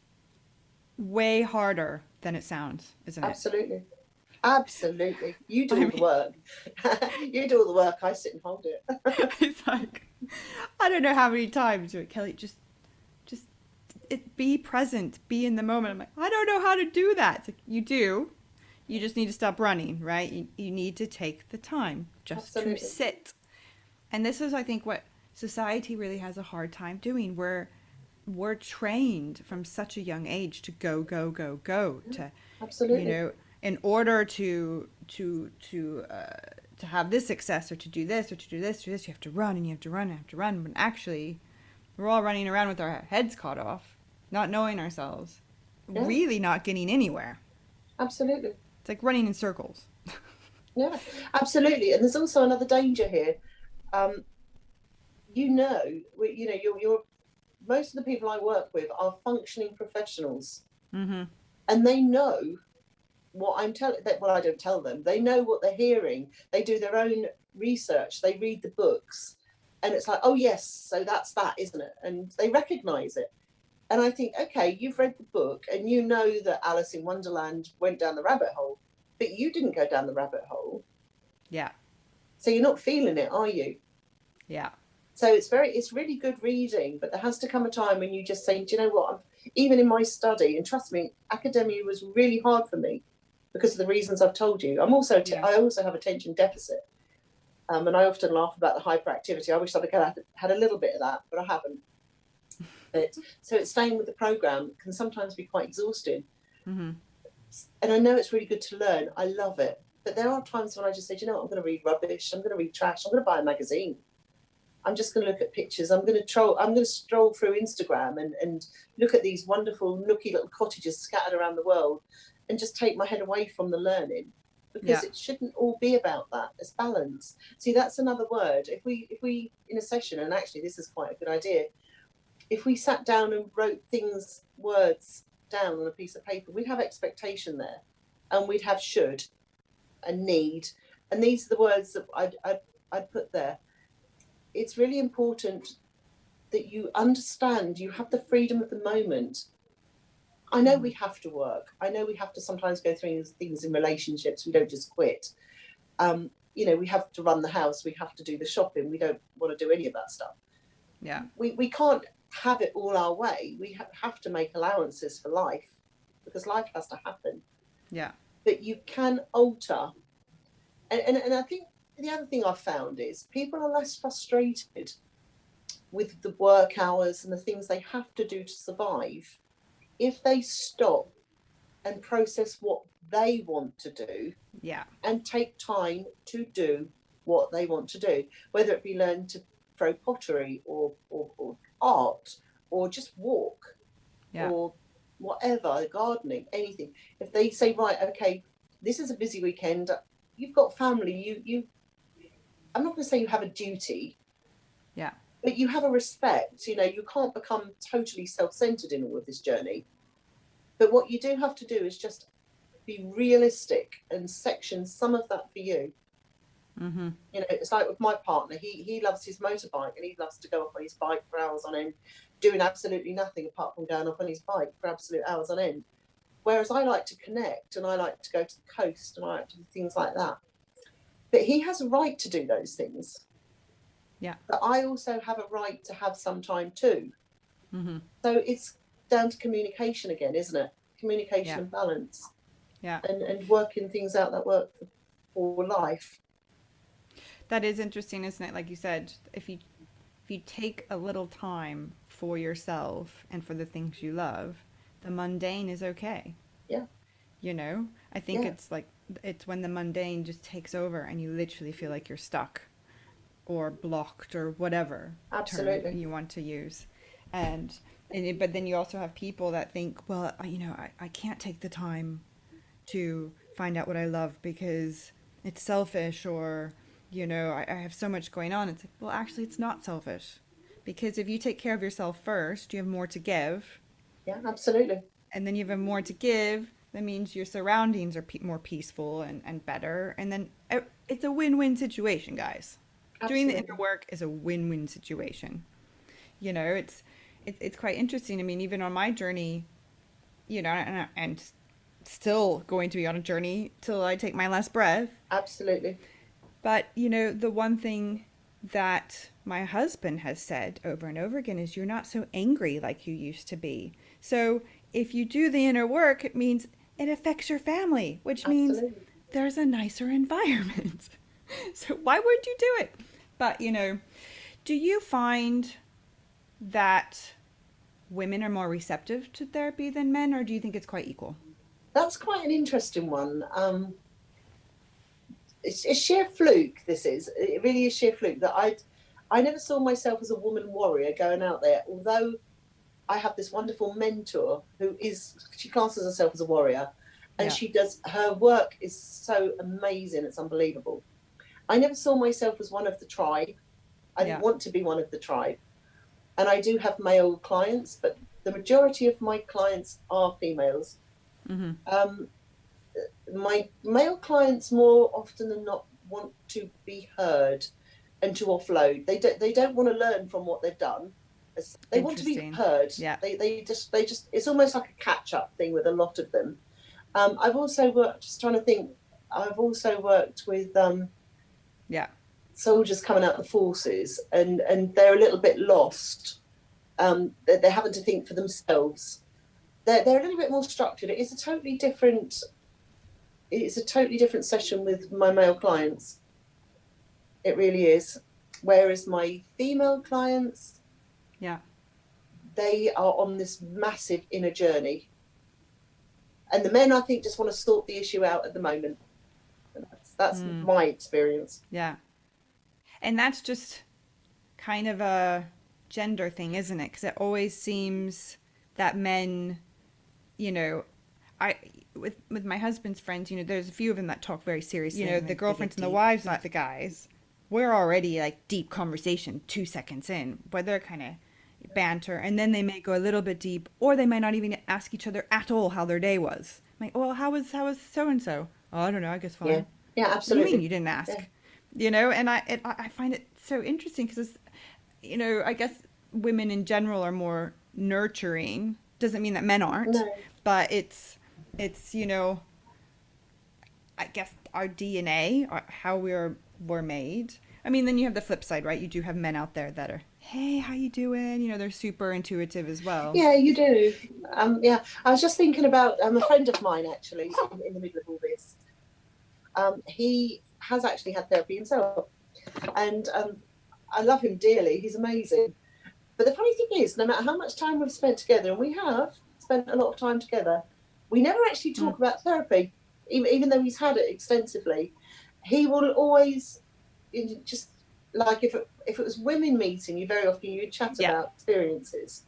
way harder than it sounds, isn't it? Absolutely. Absolutely. You do all the work. You do all the work. I sit and hold it. It's like, I don't know how many times, Kelly, just be present, be in the moment. I'm like, I don't know how to do that. It's like, you do. You just need to stop running, right? You need to take the time just to sit. And this is, I think, what society really has a hard time doing. We're trained from such a young age to go, go, go, go. To, absolutely. You know, in order to have this success, or to do this, or to do this, you have to run and you have to run and you have to run. But actually, we're all running around with our heads cut off, not knowing ourselves, really not getting anywhere. Absolutely. It's like running in circles. Yeah, absolutely. And there's also another danger here. um, you're most of the people I work with are functioning professionals, Mm-hmm. and they know what I'm telling them. Well, I don't tell them. They know what they're hearing. They do their own research. They read the books, and it's like, oh yes, so that's that, isn't it? And they recognise it. And I think, okay, you've read the book, and you know that Alice in Wonderland went down the rabbit hole, but you didn't go down the rabbit hole, Yeah. so you're not feeling it, are you? Yeah. So it's really good reading, but there has to come a time when you just say, do you know what? Even in my study, and trust me, academia was really hard for me because of the reasons I've told you. Yeah. I also have attention deficit, and I often laugh about the hyperactivity. I wish I'd had a little bit of that, but I haven't. So it's staying with the program can sometimes be quite exhausting. Mm-hmm. And I know it's really good to learn. I love it, but there are times when I just say, do you know what? I'm going to read rubbish. I'm going to read trash. I'm going to buy a magazine. I'm just going to look at pictures. I'm going to stroll through Instagram and look at these wonderful nooky little cottages scattered around the world, and just take my head away from the learning, because it shouldn't all be about that. It's balance. See, that's another word. If we in a session, and actually this is quite a good idea, if we sat down and wrote words down on a piece of paper, we'd have expectation there, and we'd have should and need, and these are the words that I'd put there. It's really important that you understand you have the freedom of the moment. I know we have to work. I know we have to sometimes go through things in relationships. We don't just quit. We have to run the house. We have to do the shopping. We don't want to do any of that stuff. Yeah. We can't have it all our way. We have to make allowances for life, because life has to happen. Yeah. But you can alter. And I think the other thing I've found is people are less frustrated with the work hours and the things they have to do to survive if they stop and process what they want to do. Yeah. And take time to do what they want to do, whether it be learn to throw pottery or art, or just walk, or whatever, gardening, anything. If they say, right, okay, this is a busy weekend, you've got family, I'm not going to say you have a duty, but you have a respect. You can't become totally self-centered in all of this journey, but what you do have to do is just be realistic and section some of that for you. Mm-hmm. It's like with my partner, he loves his motorbike, and he loves to go off on his bike for hours on end, doing absolutely nothing apart from going off on his bike for absolute hours on end. Whereas I like to connect, and I like to go to the coast, and I like to do things like that. But he has a right to do those things. Yeah. But I also have a right to have some time too. Mm-hmm. So it's down to communication again, isn't it? Communication and balance. Yeah. And working things out that work for life. That is interesting, isn't it? Like you said, if you take a little time for yourself and for the things you love, the mundane is okay. Yeah. I think it's when the mundane just takes over and you literally feel like you're stuck or blocked or whatever term you want to use. But then you also have people that think, well, I can't take the time to find out what I love because it's selfish, or I have so much going on. It's like, well, actually it's not selfish, because if you take care of yourself first, you have more to give. Yeah, absolutely. And then you have more to give. That means your surroundings are more peaceful and better. And then it's a win-win situation, guys. Absolutely. Doing the inner work is a win-win situation. It's quite interesting. I mean, even on my journey, and still going to be on a journey till I take my last breath. Absolutely. But, the one thing that my husband has said over and over again is, you're not so angry like you used to be. So if you do the inner work, it means it affects your family, which means there's a nicer environment. So why would you do it? But, do you find that women are more receptive to therapy than men, or do you think it's quite equal? That's quite an interesting one. It's sheer fluke. It really is sheer fluke that I never saw myself as a woman warrior going out there, although I have this wonderful mentor she classes herself as a warrior, and her work is so amazing, it's unbelievable. I never saw myself as one of the tribe. I didn't want to be one of the tribe. And I do have male clients, but the majority of my clients are females. My male clients more often than not want to be heard and to offload. They don't want to learn from what they've done. They want to be heard. Yeah. They just it's almost like a catch up thing with a lot of them. I've also worked, just trying to think, I've also worked with soldiers coming out of the forces, and they're a little bit lost. They're having to think for themselves. They're a little bit more structured. It's a totally different session with my male clients. It really is. Whereas my female clients, they are on this massive inner journey. And the men, I think, just want to sort the issue out at the moment. That's my experience. Yeah. And that's just kind of a gender thing, isn't it? Because it always seems that men, you know, with my husband's friends, you know, there's a few of them that talk very seriously. You know, the girlfriends and the wives, not the guys. We're already like deep conversation 2 seconds in, where they're kind of banter, and then they may go a little bit deep, or they might not even ask each other at all how their day was. I'm like, well, how was so and so? Oh, I don't know. I guess fine. Yeah, absolutely. What do you mean you didn't ask? Yeah. You know, and I find it so interesting because, you know, I guess women in general are more nurturing. Doesn't mean that men aren't, but it's you know, I guess our DNA, how we're made. I mean, then you have the flip side, right? You do have men out there that are, hey, how you doing? You know, they're super intuitive as well. Yeah, you do. I was just thinking about a friend of mine, actually, in the middle of all this. He has actually had therapy himself. And I love him dearly. He's amazing. But the funny thing is, no matter how much time we've spent together, and we have spent a lot of time together, we never actually talk about therapy, even though he's had it extensively. He will always... just like if it was women meeting you, very often you'd chat about experiences,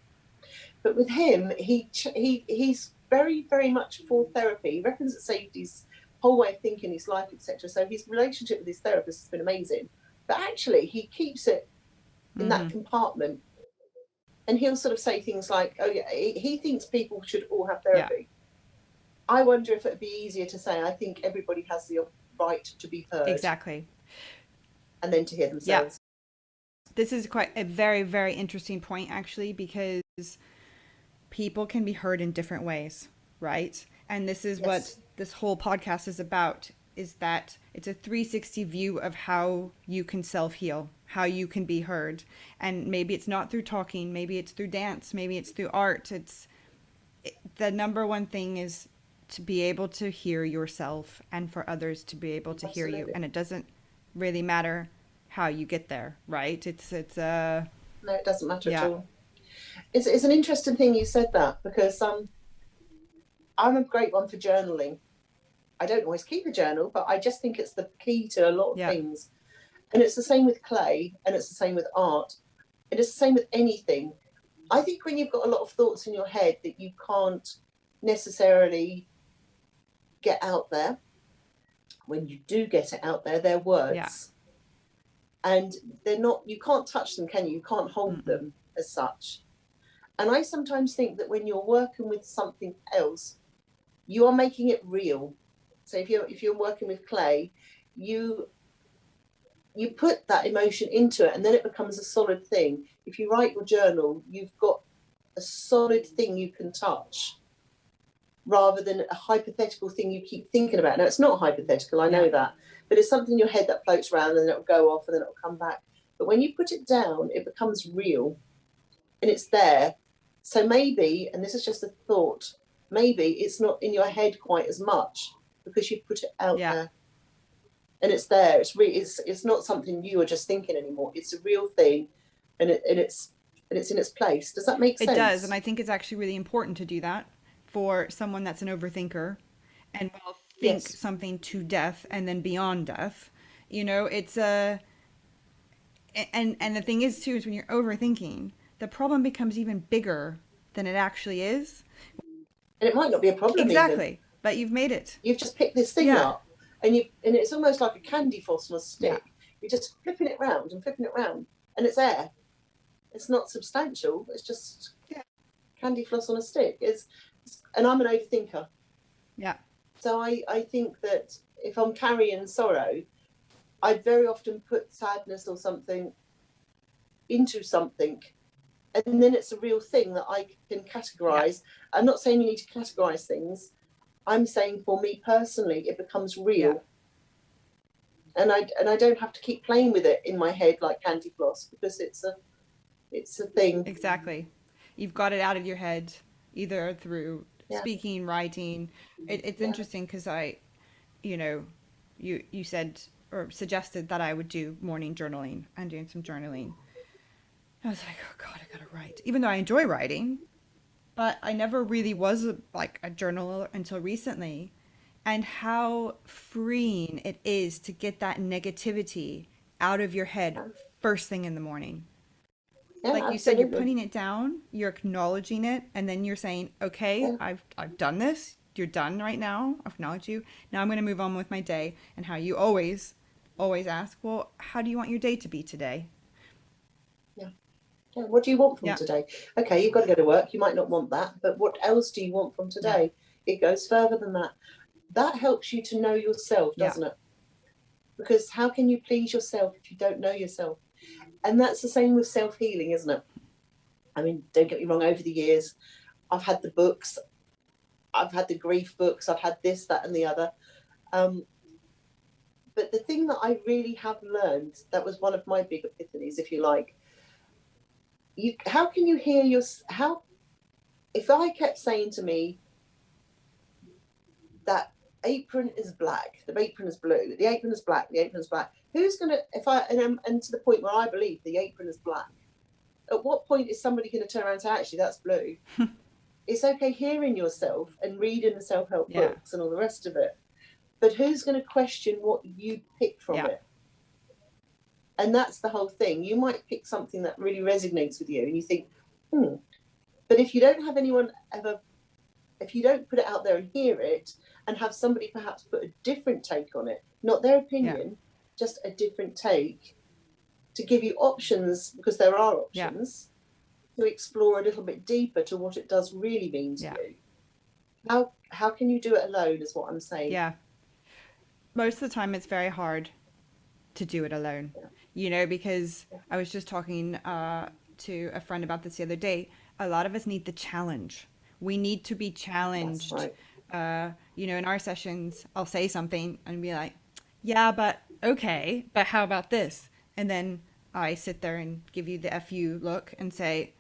but with him he's very, very much for therapy. He reckons it saved his whole way of thinking, his life, etc. So his relationship with his therapist has been amazing, but actually he keeps it in that compartment, and he'll sort of say things like, oh yeah, he thinks people should all have therapy. I wonder if it would be easier to say, I think everybody has the right to be heard. Exactly. And then to hear themselves. Yeah. This is quite a very, very interesting point, actually, because people can be heard in different ways, right? And this is what this whole podcast is about, is that it's a 360 view of how you can self-heal, how you can be heard. And maybe it's not through talking, maybe it's through dance, maybe it's through art. The number one thing is to be able to hear yourself and for others to be able to hear you. And it doesn't really matter how you get there, right? No, it doesn't matter at all. It's an interesting thing you said that, because I'm a great one for journaling. I don't always keep a journal, but I just think it's the key to a lot of things. And it's the same with clay, and it's the same with art, and it's the same with anything. I think when you've got a lot of thoughts in your head that you can't necessarily get out there, when you do get it out there, they're words. And they're not, you can't touch them, can you? You can't hold them as such. And I sometimes think that when you're working with something else, you are making it real. So if you're working with clay, you put that emotion into it, and then it becomes a solid thing. If you write your journal, you've got a solid thing you can touch, rather than a hypothetical thing you keep thinking about. Now, it's not hypothetical, I know that, but it's something in your head that floats around, and then it'll go off and then it'll come back. But when you put it down, it becomes real, and it's there. So maybe, and this is just a thought, maybe it's not in your head quite as much because you put it out there, and it's there. It's not something you are just thinking anymore. It's a real thing, and it's in its place. Does that make sense? It does, and I think it's actually really important to do that for someone that's an overthinker and will think something to death and then beyond death. You know, it's and the thing is too, is when you're overthinking, the problem becomes even bigger than it actually is. And it might not be a problem. Exactly. Even. But you've made it. You've just picked this thing up, and it's almost like a candy floss on a stick. You're just flipping it round and flipping it round, and it's air. It's not substantial. It's just candy floss on a stick. And I'm an overthinker. Yeah. So I think that if I'm carrying sorrow, I very often put sadness or something into something, and then it's a real thing that I can categorize. I'm not saying you need to categorize things. I'm saying for me personally, it becomes real. And I don't have to keep playing with it in my head like candy floss, because it's a thing. Exactly. You've got it out of your head, either through speaking, writing. It's interesting because you said or suggested that I would do morning journaling. I'm doing some journaling. I was like, oh God, I gotta write. Even though I enjoy writing, but I never really was a journaler until recently. And how freeing it is to get that negativity out of your head first thing in the morning. Yeah, Like you said, you're absolutely. putting it down, you're acknowledging it, and then you're saying, okay, I've done this. You're done right now. I acknowledge you. Now I'm going to move on with my day. And how you always ask, well, how do you want your day to be today? Yeah. What do you want from today? Okay, you've got to go to work. You might not want that, but what else do you want from today? It goes further than that. That helps you to know yourself, doesn't it? Because how can you please yourself if you don't know yourself? And that's the same with self-healing, isn't it? I mean, don't get me wrong, over the years, I've had the books, I've had the grief books, I've had this, that, and the other. But the thing that I really have learned, that was one of my big epiphanies, if you like, how can you hear if I kept saying to me, that apron is black, the apron is blue, the apron is black, the apron is black, who's going to, and to the point where I believe the apron is black, at what point is somebody going to turn around and say, actually, that's blue? It's okay hearing yourself and reading the self-help books and all the rest of it, but who's going to question what you picked from it? And that's the whole thing. You might pick something that really resonates with you and you think, but if you don't have anyone if you don't put it out there and hear it and have somebody perhaps put a different take on it, not their opinion, just a different take, to give you options, because there are options, to explore a little bit deeper to what it does really mean to you. How can you do it alone is what I'm saying. Yeah. Most of the time it's very hard to do it alone, because I was just talking to a friend about this the other day. A lot of us need the challenge. We need to be challenged. That's right. In our sessions, I'll say something and be like, yeah, but okay, but how about this? And then I sit there and give you the FU look and say,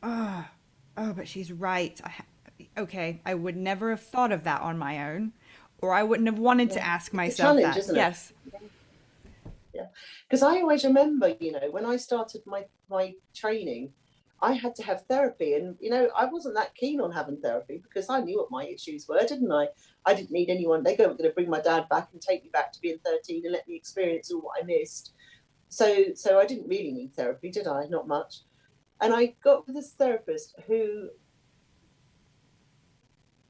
oh, but she's right. Okay, I would never have thought of that on my own, or I wouldn't have wanted to ask myself challenge, that. Isn't it? Yes. Yeah, because I always remember, when I started my training, I had to have therapy, and I wasn't that keen on having therapy because I knew what my issues were, didn't I? I didn't need anyone. They weren't going to bring my dad back and take me back to being 13 and let me experience all what I missed. So I didn't really need therapy, did I? Not much. And I got with this therapist who,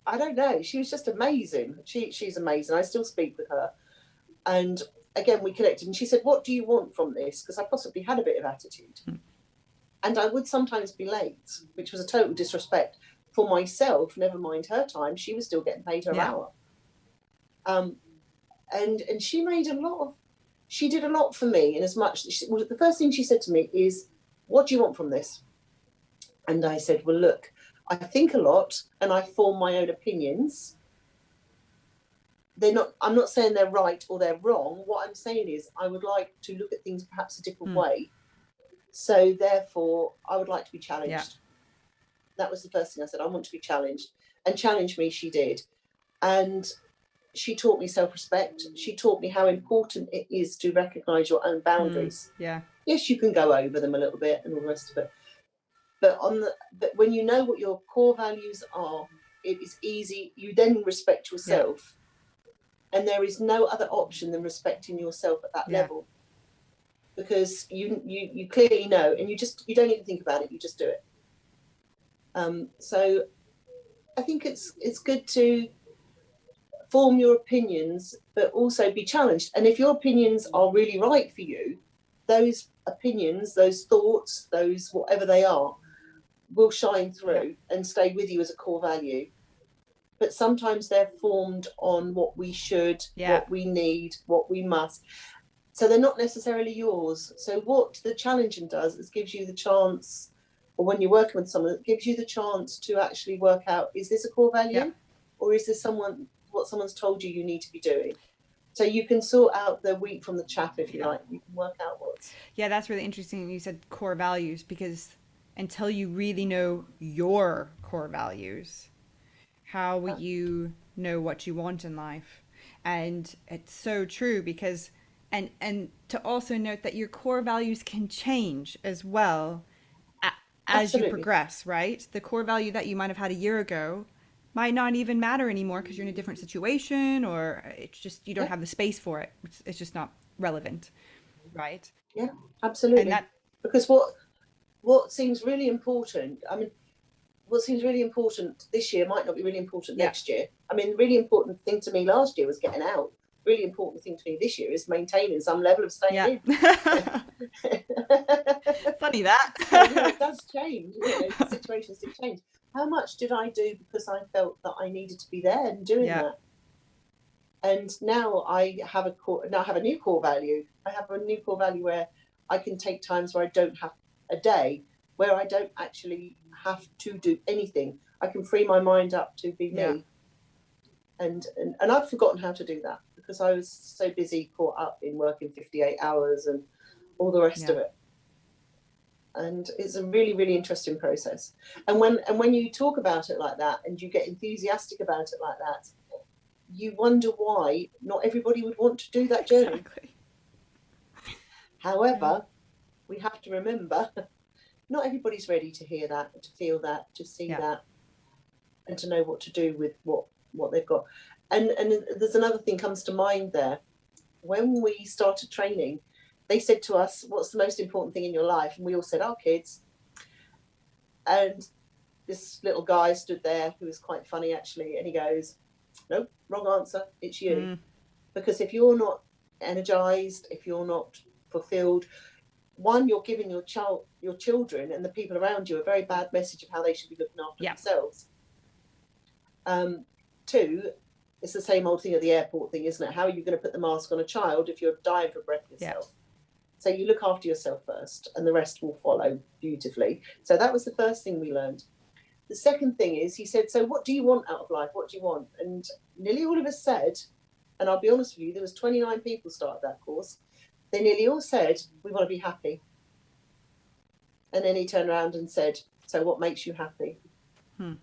I don't know, she was just amazing. She's amazing. I still speak with her. And again, we connected, and she said, what do you want from this? Because I possibly had a bit of attitude. And I would sometimes be late, which was a total disrespect for myself, never mind her time. She was still getting paid her hour. And she did a lot for me, in as much, the first thing she said to me is, what do you want from this? And I said, well, look, I think a lot and I form my own opinions. I'm not saying they're right or they're wrong. What I'm saying is I would like to look at things perhaps a different way. So therefore, I would like to be challenged. Yeah. That was the first thing I said. I want to be challenged. And challenge me she did. And she taught me self-respect. She taught me how important it is to recognise your own boundaries. Yeah. Yes, you can go over them a little bit and all the rest of it. But when you know what your core values are, it is easy. You then respect yourself. Yeah. And there is no other option than respecting yourself at that level. Because you clearly know, and you don't even think about it, you just do it. So I think it's good to form your opinions, but also be challenged. And if your opinions are really right for you, those opinions, those thoughts, those whatever they are, will shine through and stay with you as a core value. But sometimes they're formed on what we should, what we need, what we must. So they're not necessarily yours. So what the challenging does is gives you the chance, or when you're working with someone, it gives you the chance to actually work out, is this a core value? Or is this what someone's told you need to be doing? So you can sort out the wheat from the chaff, if you like. You can work out what's... Yeah, that's really interesting. You said core values, because until you really know your core values, how will you know what you want in life? And it's so true, because and to also note that your core values can change as well as you progress, right? The core value that you might have had a year ago might not even matter anymore because you're in a different situation, or it's just you don't have the space for it. It's just not relevant, right? Yeah, absolutely. And that, because what seems really important, I mean, what seems really important this year might not be really important next year. I mean, the really important thing to me last year was getting out. Really important thing to me this year is maintaining some level of staying in. Funny that. So, it does change. Situations do change. How much did I do because I felt that I needed to be there and doing that? And now I have a new core value. I have a new core value where I can take times where I don't have a day, where I don't actually have to do anything. I can free my mind up to be me. And I've forgotten how to do that because I was so busy, caught up in working 58 hours and all the rest of it. And it's a really, really interesting process. And when you talk about it like that and you get enthusiastic about it like that, you wonder why not everybody would want to do that journey. Exactly. However, we have to remember, not everybody's ready to hear that, to feel that, to see that, and to know what to do with what they've got. And there's another thing comes to mind there. When we started training, they said to us, what's the most important thing in your life? And we all said, our kids. And this little guy stood there who was quite funny, actually. And he goes, nope, wrong answer. It's you. Because if you're not energized, if you're not fulfilled, one, you're giving your children and the people around you a very bad message of how they should be looking after themselves. Two, it's the same old thing at the airport thing, isn't it? How are you going to put the mask on a child if you're dying for breath yourself? So you look after yourself first and the rest will follow beautifully. So that was the first thing we learned. The second thing is, he said, so what do you want out of life? What do you want? And nearly all of us said, and I'll be honest with you, there was 29 people started that course. They nearly all said, we want to be happy. And then he turned around and said, so what makes you happy? And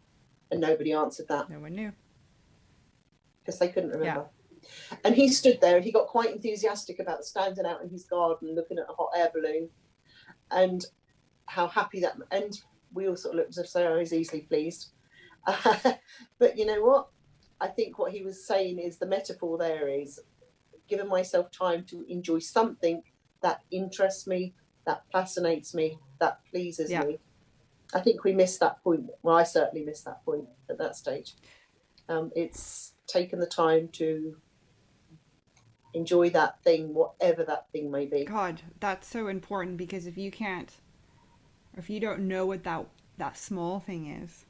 nobody answered that. No one knew. Because they couldn't remember. And he stood there and he got quite enthusiastic about standing out in his garden, looking at a hot air balloon and how happy that, and we all sort of looked as if so I was easily pleased. But you know what? I think what he was saying is the metaphor there is giving myself time to enjoy something that interests me, that fascinates me, that pleases me. I think we missed that point. Well, I certainly missed that point at that stage. It's taken the time to enjoy that thing, whatever that thing may be. God, that's so important, because if you can't, or if you don't know what that small thing is,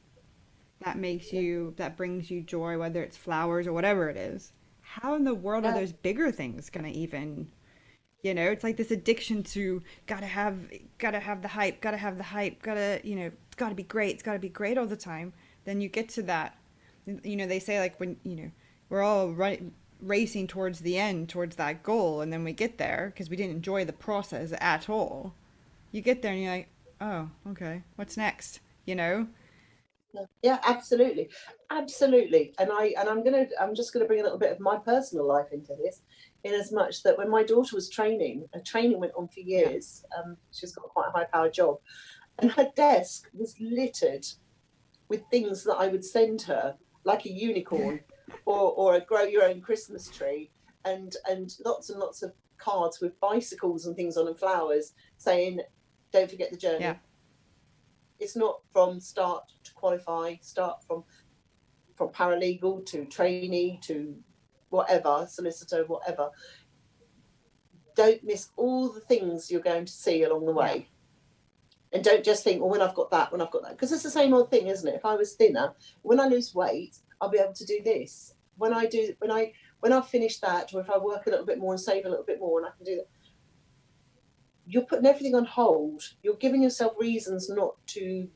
that makes you, that brings you joy, whether it's flowers or whatever it is, how in the world are those bigger things gonna even, it's like this addiction to gotta have the hype, gotta, it's gotta be great all the time. Then you get to that, they say, like, when, we're all racing towards the end, towards that goal, and then we get there because we didn't enjoy the process at all. You get there and you're like, oh, okay, what's next? Yeah, absolutely. And I'm just gonna bring a little bit of my personal life into this, in as much that when my daughter was training, her training went on for years. She's got quite a high powered job, and her desk was littered with things that I would send her, like a unicorn or a grow your own Christmas tree, and lots and lots of cards with bicycles and things on and flowers saying, don't forget the journey. It's not from start to qualify, start from paralegal to trainee to whatever, solicitor, whatever. don't miss all the things you're going to see along the Yeah. way. And don't just think, well, when I've got that, because it's the same old thing, isn't it? If I was thinner, when I lose weight, I'll be able to do this. When I finish that, or if I work a little bit more and save a little bit more, and I can do that, you're putting everything on hold. You're giving yourself reasons not to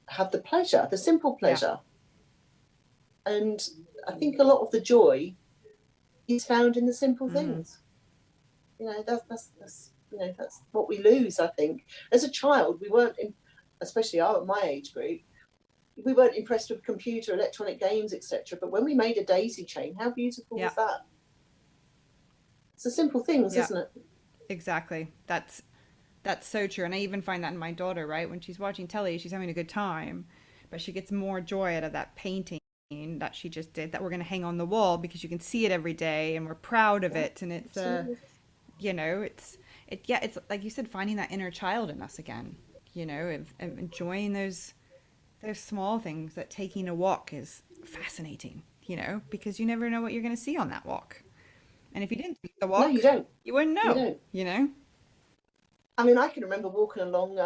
have the pleasure, the simple Yeah. pleasure. And I think a lot of the joy is found in the simple things. That's that's what we lose. I think as a child, we weren't, especially my age group, we weren't impressed with computer, electronic games, etc. But when we made a daisy chain, how beautiful Yeah. was that? It's the simple things, Yeah. isn't it? Exactly. That's so true. And I even find that in my daughter, right? When she's watching telly, she's having a good time, but she gets more joy out of that painting that she just did that we're going to hang on the wall because you can see it every day and we're proud of Yeah, it. And it's absolutely. it's like you said, finding that inner child in us again, of enjoying those small things. That taking a walk is fascinating, because you never know what you're going to see on that walk. And if you didn't take the No, you walk, don't. you wouldn't You know, don't. you know? I mean, I can remember walking along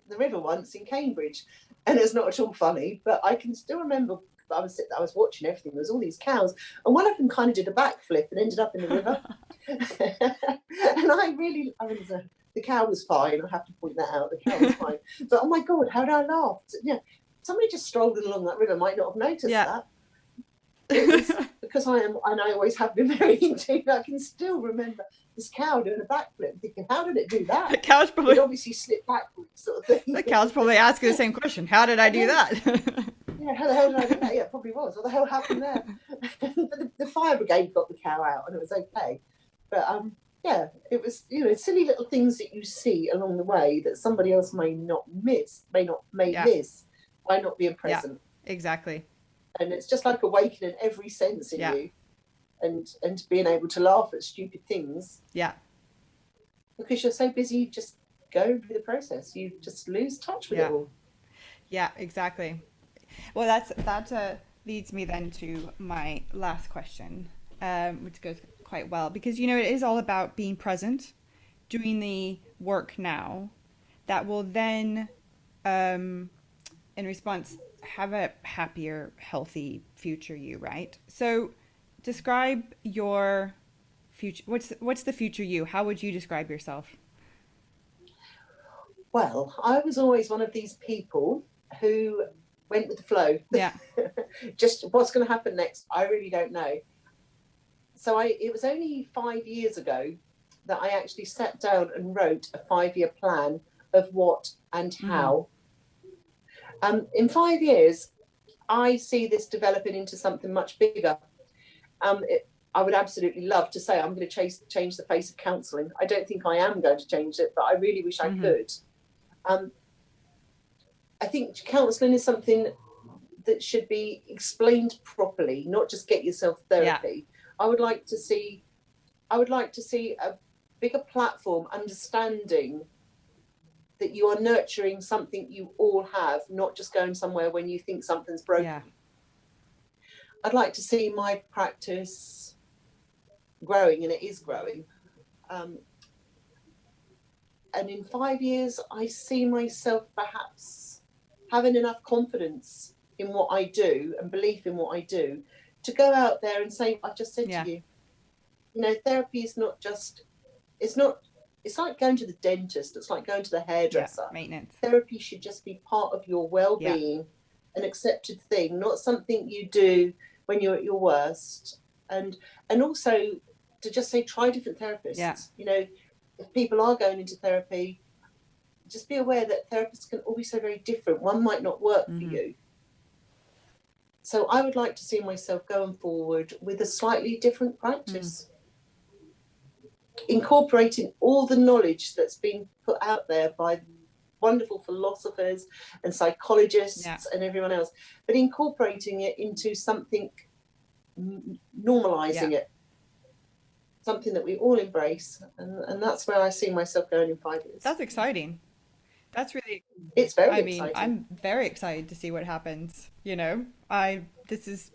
the river once in Cambridge, and it's not at all funny, but I can still remember I was watching everything. There was all these cows, and one of them kind of did a backflip and ended up in the river. And I mean, the cow was fine. I have to point that out. The cow was fine, but oh my god, how did I laugh? Yeah, somebody just strolling along that river might not have noticed Yeah. that. It was because I am, and I always have been very in tune. I can still remember this cow doing a backflip, thinking, how did it do The that? cow's It probably obviously slipped backwards, sort of thing. the cow's probably asking the same question. How did I do Yeah, that? yeah, how the hell did I do that? Yeah, it probably was. What the hell happened there? The fire brigade got the cow out, and it was okay. But yeah, it was silly little things that you see along the way that somebody else may Yeah. miss by not being Yeah. present. Exactly. And it's just like awakening every sense in Yeah. you, and being able to laugh at stupid things Yeah. because you're so busy just going through the process. You just lose touch with it Yeah. all. Yeah, exactly. Well, that leads me then to my last question, which goes quite well because it is all about being present, doing the work now that will then, um, in response, have a happier, healthy future you, right? So, describe your future. What's the future you? How would you describe yourself? Well, I was always one of these people who went with the flow. Yeah. Just what's going to happen next, I really don't know. So it was only 5 years ago that I actually sat down and wrote a 5-year plan of what and Mm-hmm. how. In 5 years, I see this developing into something much bigger. I would absolutely love to say I'm going to change the face of counselling. I don't think I am going to change it, but I really wish I Mm-hmm. could. Um, I think counselling is something that should be explained properly, not just get yourself Yeah. therapy. I would like to see a bigger platform understanding that you are nurturing something you all have, not just going somewhere when you think something's broken. Yeah. I'd like to see my practice growing, and it is growing. Um, and in 5 years, I see myself perhaps having enough confidence in what I do and belief in what I do to go out there and say what I just said Yeah. to you. Therapy is not just, it's like going to the dentist, it's like going to the Yeah. hairdresser. Maintenance. Therapy should just be part of your Yeah. well-being, an accepted thing, not something you do when you're at your worst. And also to just say, try different Yeah. therapists. If people are going into therapy, just be aware that therapists can all be so very different. One might not work for Mm-hmm. you. So I would like to see myself going forward with a slightly different practice, incorporating all the knowledge that's been put out there by wonderful philosophers and psychologists Yeah. and everyone else, but incorporating it into something, normalizing Yeah. it, something that we all embrace. And that's where I see myself going in 5 years. That's exciting. That's really, It's very I mean, exciting. I'm very excited to see what happens, you know. I this is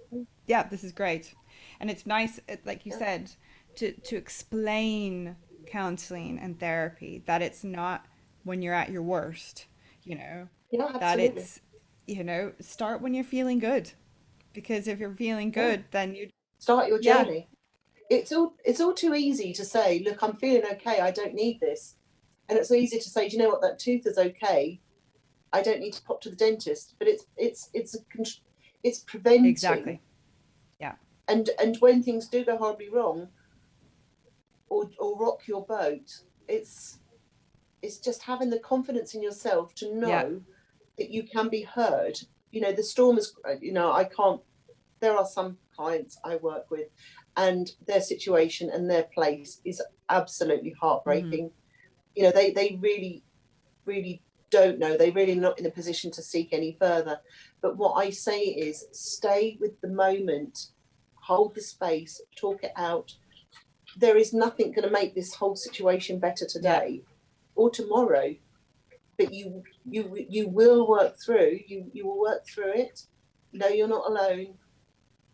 Yeah, this is great. And it's nice, like you Yeah. said, to explain counseling and therapy, that it's not when you're at your worst, you know, Yeah, that absolutely. it's, you know, start when you're feeling good. Because if you're feeling Yeah. good, then you, Start your yeah, journey. It's all too easy to say, look, I'm feeling okay, I don't need this. And it's so easy to say, do you know what, that tooth is okay, I don't need to pop to the dentist. But it's preventing. exactly. Yeah, And when things do go horribly wrong, or rock your boat, it's just having the confidence in yourself to yeah, know that you can be heard. The storm is, I can't, there are some clients I work with, and their situation and their place is absolutely hmm, heartbreaking. They really, really don't know. They're really not in a position to seek any further. But what I say is stay with the moment, hold the space, talk it out. There is nothing going to make this whole situation better yeah, today or tomorrow, but you will work through. You will work through it. You're not alone.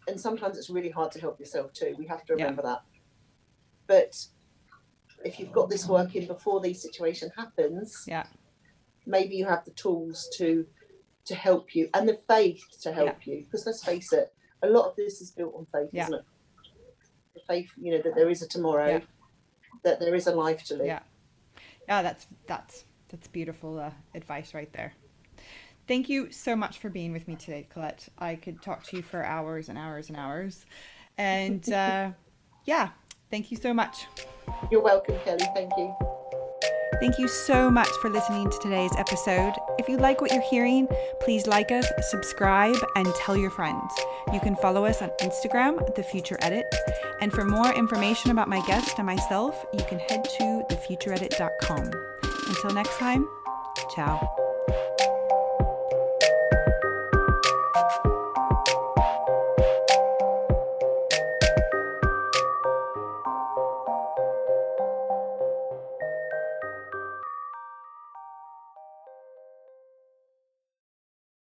And sometimes it's really hard to help yourself too. We have to yeah, remember that. But if you've got this working before these situation happens, yeah, maybe you have the tools to help you, and the faith to yeah, help you. Because let's face it, a lot of this is built on faith, yeah, isn't it? The faith, that there is a tomorrow, yeah, that there is a life to live. yeah. Yeah, that's beautiful advice right there. Thank you so much for being with me today, Colette. I could talk to you for hours and hours and hours. And yeah, thank you so much. You're welcome, Kelly. Thank you. Thank you so much for listening to today's episode. If you like what you're hearing, please like us, subscribe, and tell your friends. You can follow us on Instagram, The Future Edit. And for more information about my guest and myself, you can head to thefutureedit.com. Until next time, ciao.